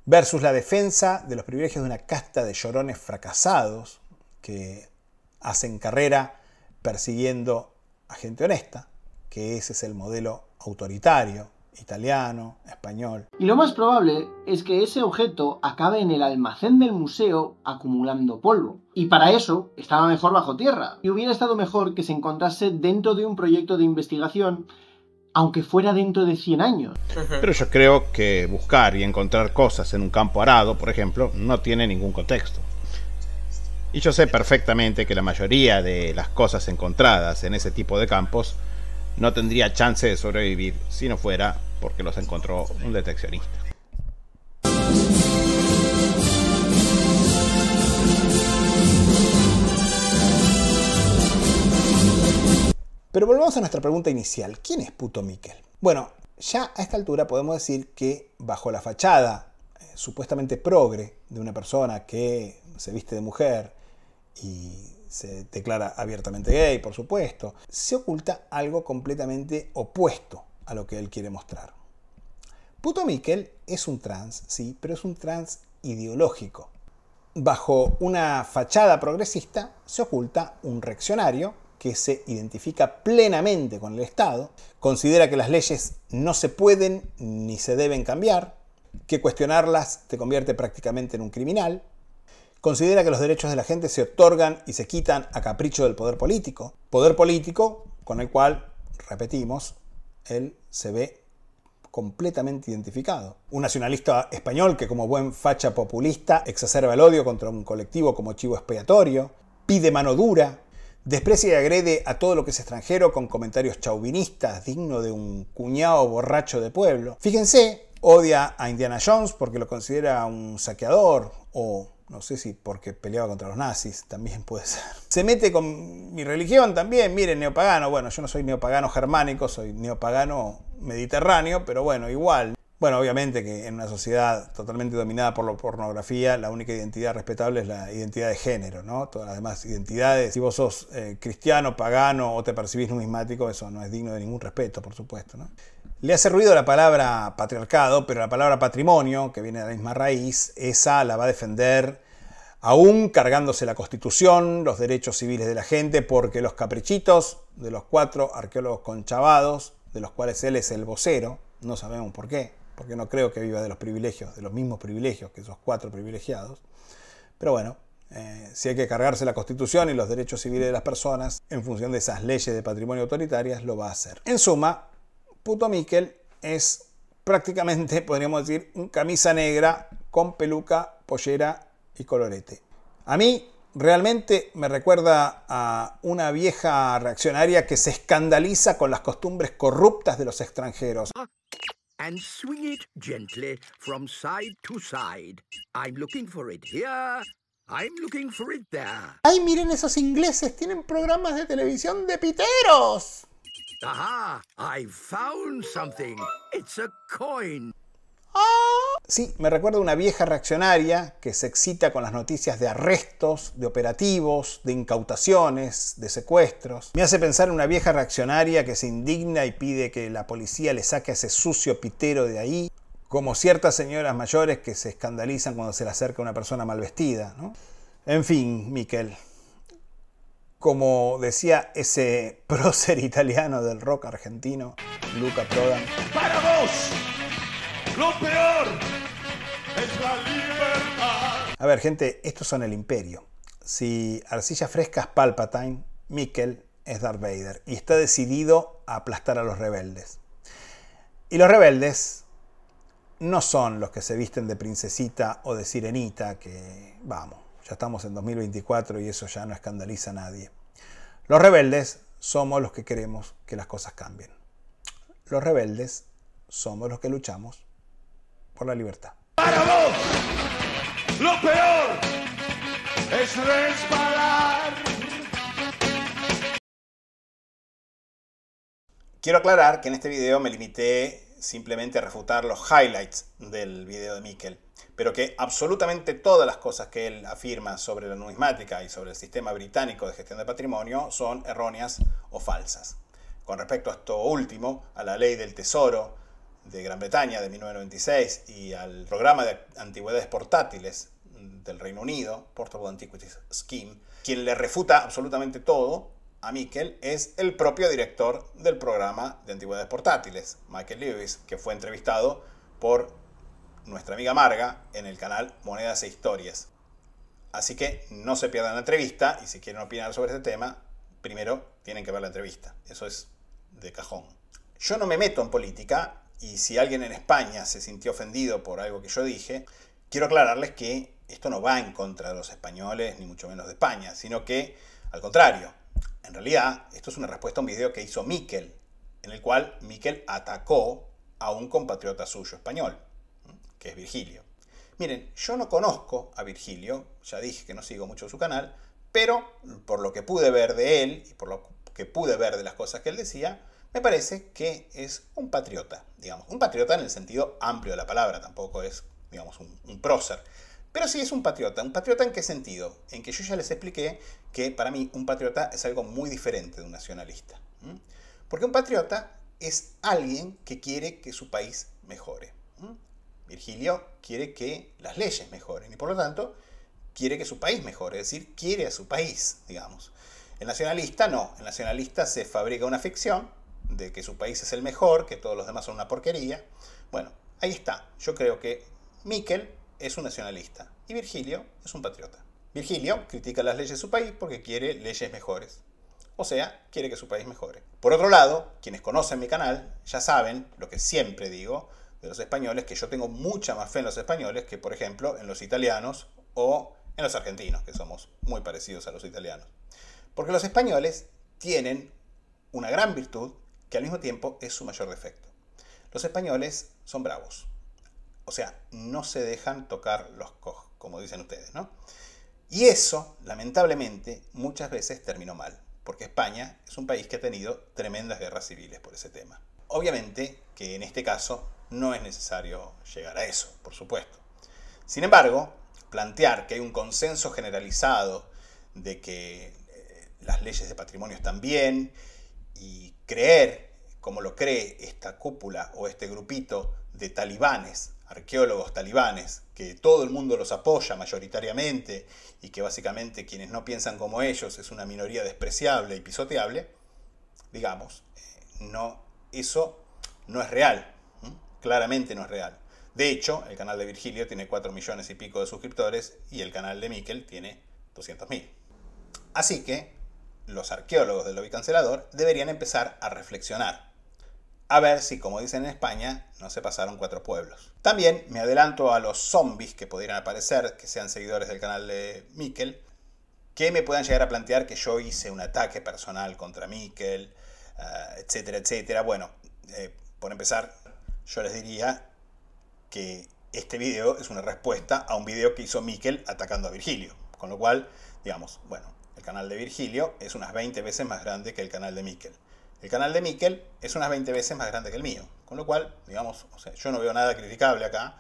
versus la defensa de los privilegios de una casta de llorones fracasados que hacen carrera persiguiendo a gente honesta, que ese es el modelo autoritario, italiano, español. Y lo más probable es que ese objeto acabe en el almacén del museo acumulando polvo. Y para eso estaba mejor bajo tierra. Y hubiera estado mejor que se encontrase dentro de un proyecto de investigación, aunque fuera dentro de 100 años. Pero yo creo que buscar y encontrar cosas en un campo arado, por ejemplo, no tiene ningún contexto. Y yo sé perfectamente que la mayoría de las cosas encontradas en ese tipo de campos no tendría chance de sobrevivir si no fuera porque los encontró un deteccionista. Pero volvamos a nuestra pregunta inicial. ¿Quién es Puto Miquel? Bueno, ya a esta altura podemos decir que bajo la fachada supuestamente progre de una persona que se viste de mujer y se declara abiertamente gay, por supuesto, se oculta algo completamente opuesto a lo que él quiere mostrar. Puto Miquel es un trans, sí, pero es un trans ideológico. Bajo una fachada progresista se oculta un reaccionario que se identifica plenamente con el Estado, considera que las leyes no se pueden ni se deben cambiar, que cuestionarlas te convierte prácticamente en un criminal, considera que los derechos de la gente se otorgan y se quitan a capricho del poder político con el cual, repetimos, él se ve completamente identificado. Un nacionalista español que como buen facha populista exacerba el odio contra un colectivo como chivo expiatorio, pide mano dura, desprecia y agrede a todo lo que es extranjero con comentarios chauvinistas, digno de un cuñado borracho de pueblo. Fíjense, odia a Indiana Jones porque lo considera un saqueador, o no sé si porque peleaba contra los nazis, también puede ser. Se mete con mi religión también, miren, neopagano. Bueno, yo no soy neopagano germánico, soy neopagano mediterráneo, pero bueno, igual. Bueno, obviamente que en una sociedad totalmente dominada por la pornografía, la única identidad respetable es la identidad de género, ¿no? Todas las demás identidades, si vos sos cristiano, pagano o te percibís numismático, eso no es digno de ningún respeto, por supuesto, ¿no? Le hace ruido la palabra patriarcado, pero la palabra patrimonio, que viene de la misma raíz, esa la va a defender aún cargándose la Constitución, los derechos civiles de la gente, porque los caprichitos de los 4 arqueólogos conchavados, de los cuales él es el vocero, no sabemos por qué, porque no creo que viva de los privilegios, de los mismos privilegios que esos 4 privilegiados. Pero bueno, si hay que cargarse la Constitución y los derechos civiles de las personas en función de esas leyes de patrimonio autoritarias, lo va a hacer. En suma, Puto Miquel es prácticamente, podríamos decir, un camisa negra con peluca, pollera y colorete. A mí realmente me recuerda a una vieja reaccionaria que se escandaliza con las costumbres corruptas de los extranjeros. And swing it gently from side to side. I'm looking for it here. I'm looking for it there. ¡Ay, miren esos ingleses! ¡Tienen programas de televisión de piteros! Aha! I found something. It's a coin. Sí, me recuerda a una vieja reaccionaria que se excita con las noticias de arrestos, de operativos, de incautaciones, de secuestros. Me hace pensar en una vieja reaccionaria que se indigna y pide que la policía le saque a ese sucio pitero de ahí, como ciertas señoras mayores que se escandalizan cuando se le acerca una persona mal vestida, ¿no? En fin, Miquel, como decía ese prócer italiano del rock argentino, Luca Prodan. ¡Para vos! ¡Lo peor es la libertad! A ver, gente, estos son el Imperio. Si Arcilla Fresca es Palpatine, Miquel es Darth Vader y está decidido a aplastar a los rebeldes. Y los rebeldes no son los que se visten de princesita o de sirenita, que, vamos, ya estamos en 2024 y eso ya no escandaliza a nadie. Los rebeldes somos los que queremos que las cosas cambien. Los rebeldes somos los que luchamos por la libertad. ¡Para vos! ¡Lo peor es resbalar! Quiero aclarar que en este video me limité simplemente a refutar los highlights del video de Miquel, pero que absolutamente todas las cosas que él afirma sobre la numismática y sobre el sistema británico de gestión de patrimonio son erróneas o falsas. con respecto a esto último, a la ley del tesoro de Gran Bretaña de 1996 y al programa de antigüedades portátiles del Reino Unido, Portable Antiquities Scheme, quien le refuta absolutamente todo a Miquel es el propio director del programa de antigüedades portátiles, Michael Lewis, que fue entrevistado por nuestra amiga Marga en el canal Monedas e Historias. Así que no se pierdan la entrevista y si quieren opinar sobre este tema, primero tienen que ver la entrevista. Eso es de cajón. Yo no me meto en política y si alguien en España se sintió ofendido por algo que yo dije, quiero aclararles que esto no va en contra de los españoles ni mucho menos de España, sino que, al contrario, en realidad esto es una respuesta a un video que hizo Miquel, en el cual Miquel atacó a un compatriota suyo español, que es Virgilio. Miren, yo no conozco a Virgilio, ya dije que no sigo mucho su canal, pero por lo que pude ver de él y por lo que pude ver de las cosas que él decía, me parece que es un patriota, digamos. Un patriota en el sentido amplio de la palabra, tampoco es, digamos, un prócer. Pero sí es un patriota. ¿Un patriota en qué sentido? En que yo ya les expliqué que para mí un patriota es algo muy diferente de un nacionalista. Porque un patriota es alguien que quiere que su país mejore. Virgilio quiere que las leyes mejoren y por lo tanto quiere que su país mejore, es decir, quiere a su país, digamos. El nacionalista no, el nacionalista se fabrica una ficción de que su país es el mejor, que todos los demás son una porquería. Bueno, ahí está. Yo creo que Miquel es un nacionalista y Virgilio es un patriota. Virgilio critica las leyes de su país porque quiere leyes mejores. O sea, quiere que su país mejore. Por otro lado, quienes conocen mi canal ya saben lo que siempre digo de los españoles, que yo tengo mucha más fe en los españoles que, por ejemplo, en los italianos o en los argentinos, que somos muy parecidos a los italianos. Porque los españoles tienen una gran virtud que al mismo tiempo es su mayor defecto. Los españoles son bravos. O sea, no se dejan tocar los cojos, como dicen ustedes, ¿no? Y eso, lamentablemente, muchas veces terminó mal, porque España es un país que ha tenido tremendas guerras civiles por ese tema. Obviamente que en este caso no es necesario llegar a eso, por supuesto. Sin embargo, plantear que hay un consenso generalizado de que las leyes de patrimonio están bien y creer, como lo cree esta cúpula o este grupito de talibanes, arqueólogos talibanes, que todo el mundo los apoya mayoritariamente y que básicamente quienes no piensan como ellos es una minoría despreciable y pisoteable, digamos, no, eso no es real. Claramente no es real. De hecho, el canal de Virgilio tiene 4 millones y pico de suscriptores y el canal de Miquel tiene 200.000. Así que los arqueólogos del lobby cancelador deberían empezar a reflexionar. A ver si, como dicen en España, no se pasaron 4 pueblos. También me adelanto a los zombies que pudieran aparecer, que sean seguidores del canal de Miquel, que me puedan llegar a plantear que yo hice un ataque personal contra Miquel, etcétera, etcétera. Bueno, por empezar, yo les diría que este video es una respuesta a un video que hizo Miquel atacando a Virgilio. Con lo cual, digamos, bueno, el canal de Virgilio es unas 20 veces más grande que el canal de Miquel. El canal de Miquel es unas 20 veces más grande que el mío. Con lo cual, digamos, o sea, yo no veo nada criticable acá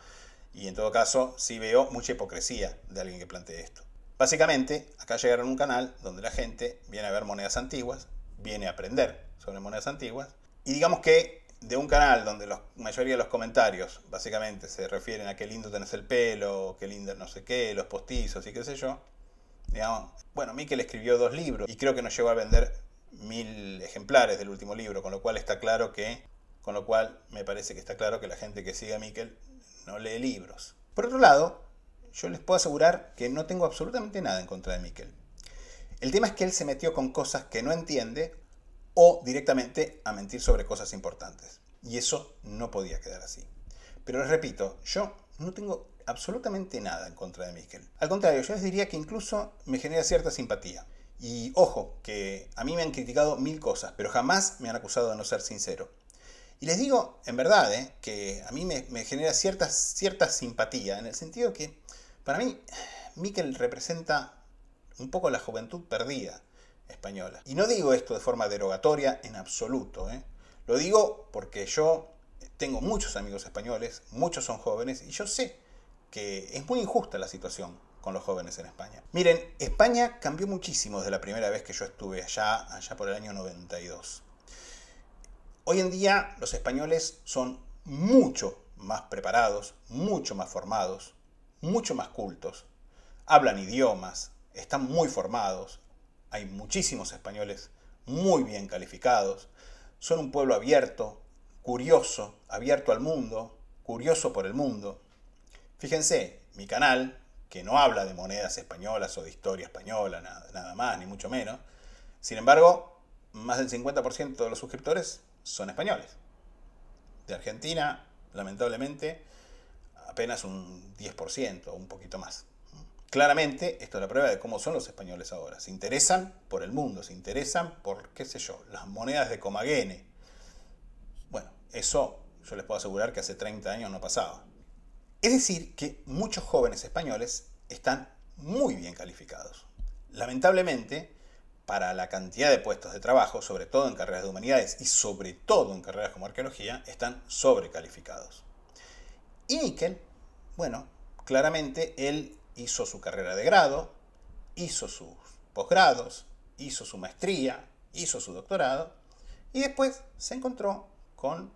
y en todo caso sí veo mucha hipocresía de alguien que plantee esto. Básicamente, acá llegaron a un canal donde la gente viene a ver monedas antiguas, viene a aprender sobre monedas antiguas y digamos que de un canal donde la mayoría de los comentarios básicamente se refieren a qué lindo tenés el pelo, qué lindo no sé qué, los postizos y qué sé yo, digamos, bueno, Miquel escribió 2 libros y creo que nos llegó a vender 1000 ejemplares del último libro, con lo cual me parece que está claro que la gente que sigue a Miquel no lee libros. Por otro lado, yo les puedo asegurar que no tengo absolutamente nada en contra de Miquel. El tema es que él se metió con cosas que no entiende o directamente a mentir sobre cosas importantes. Y eso no podía quedar así. Pero les repito, yo no tengo absolutamente nada en contra de Miquel. Al contrario, yo les diría que incluso me genera cierta simpatía. Y ojo, que a mí me han criticado 1000 cosas, pero jamás me han acusado de no ser sincero. Y les digo, en verdad, que a mí me genera cierta simpatía, en el sentido que, para mí, Miquel representa un poco la juventud perdida española. Y no digo esto de forma derogatoria en absoluto. Lo digo porque yo tengo muchos amigos españoles, muchos son jóvenes, y yo sé que es muy injusta la situación con los jóvenes en España. Miren, España cambió muchísimo desde la primera vez que yo estuve allá por el año 92. Hoy en día los españoles son mucho más preparados, mucho más formados, mucho más cultos. Hablan idiomas, están muy formados. Hay muchísimos españoles muy bien calificados. Son un pueblo abierto, curioso, abierto al mundo, curioso por el mundo. Fíjense, mi canal, que no habla de monedas españolas o de historia española, nada más, ni mucho menos. Sin embargo, más del 50% de los suscriptores son españoles. De Argentina, lamentablemente, apenas un 10% o un poquito más. Claramente, esto es la prueba de cómo son los españoles ahora. Se interesan por el mundo, se interesan por, qué sé yo, las monedas de Comaguene. Bueno, eso yo les puedo asegurar que hace 30 años no pasaba. Es decir, que muchos jóvenes españoles están muy bien calificados. Lamentablemente, para la cantidad de puestos de trabajo, sobre todo en carreras de humanidades y sobre todo en carreras como arqueología, están sobrecalificados. Y Miquel, bueno, claramente él hizo su carrera de grado, hizo sus posgrados, hizo su maestría, hizo su doctorado y después se encontró con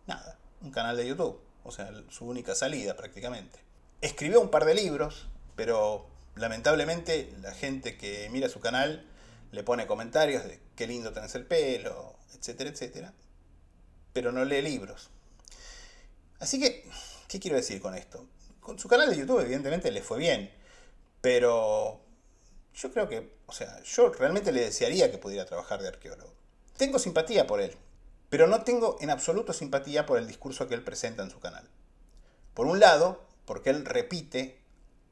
nada, un canal de YouTube, o sea, su única salida prácticamente. Escribió un par de libros, pero lamentablemente la gente que mira su canal le pone comentarios de qué lindo tenés el pelo, etcétera, etcétera, pero no lee libros. Así que, ¿qué quiero decir con esto? Con su canal de YouTube evidentemente le fue bien, pero yo creo que, o sea, yo realmente le desearía que pudiera trabajar de arqueólogo. Tengo simpatía por él, pero no tengo en absoluto simpatía por el discurso que él presenta en su canal. Por un lado, porque él repite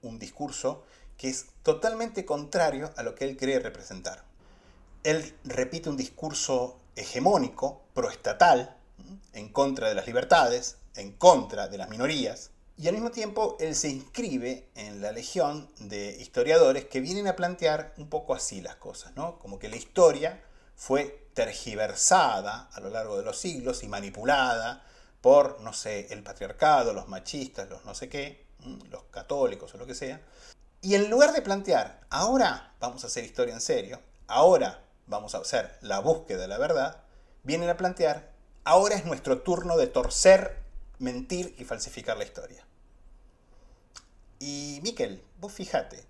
un discurso que es totalmente contrario a lo que él cree representar. Él repite un discurso hegemónico, proestatal, en contra de las libertades, en contra de las minorías, y al mismo tiempo él se inscribe en la legión de historiadores que vienen a plantear un poco así las cosas, ¿no? Como que la historia fue tergiversada a lo largo de los siglos y manipulada por, no sé, el patriarcado, los machistas, los no sé qué, los católicos o lo que sea. Y en lugar de plantear, ahora vamos a hacer historia en serio, ahora vamos a hacer la búsqueda de la verdad, vienen a plantear, ahora es nuestro turno de torcer, mentir y falsificar la historia. Y Miquel, vos fíjate,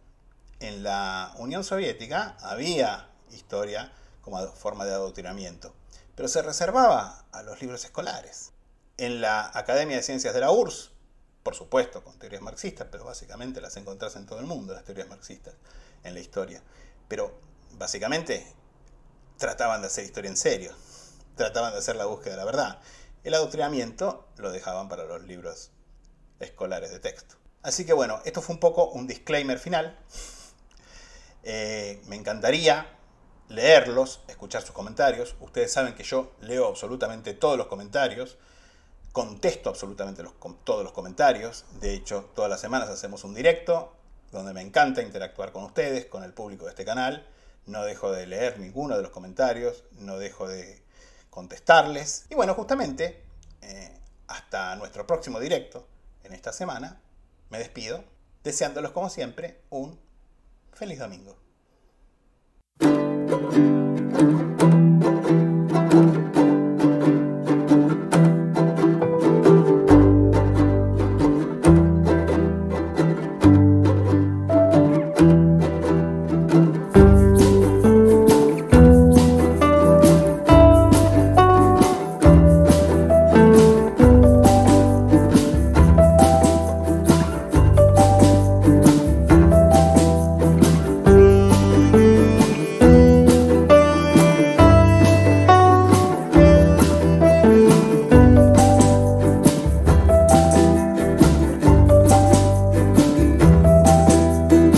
en la Unión Soviética había historia como forma de adoctrinamiento, pero se reservaba a los libros escolares. En la Academia de Ciencias de la URSS, por supuesto con teorías marxistas, pero básicamente las encontrás en todo el mundo, las teorías marxistas, en la historia. Pero básicamente trataban de hacer historia en serio, trataban de hacer la búsqueda de la verdad. El adoctrinamiento lo dejaban para los libros escolares de texto. Así que bueno, esto fue un poco un disclaimer final. Me encantaría leerlos, escuchar sus comentarios. Ustedes saben que yo leo absolutamente todos los comentarios, contesto absolutamente todos los comentarios. De hecho, todas las semanas hacemos un directo donde me encanta interactuar con ustedes, con el público de este canal. No dejo de leer ninguno de los comentarios, no dejo de contestarles. Y bueno, justamente, hasta nuestro próximo directo en esta semana, me despido, deseándolos como siempre un feliz domingo.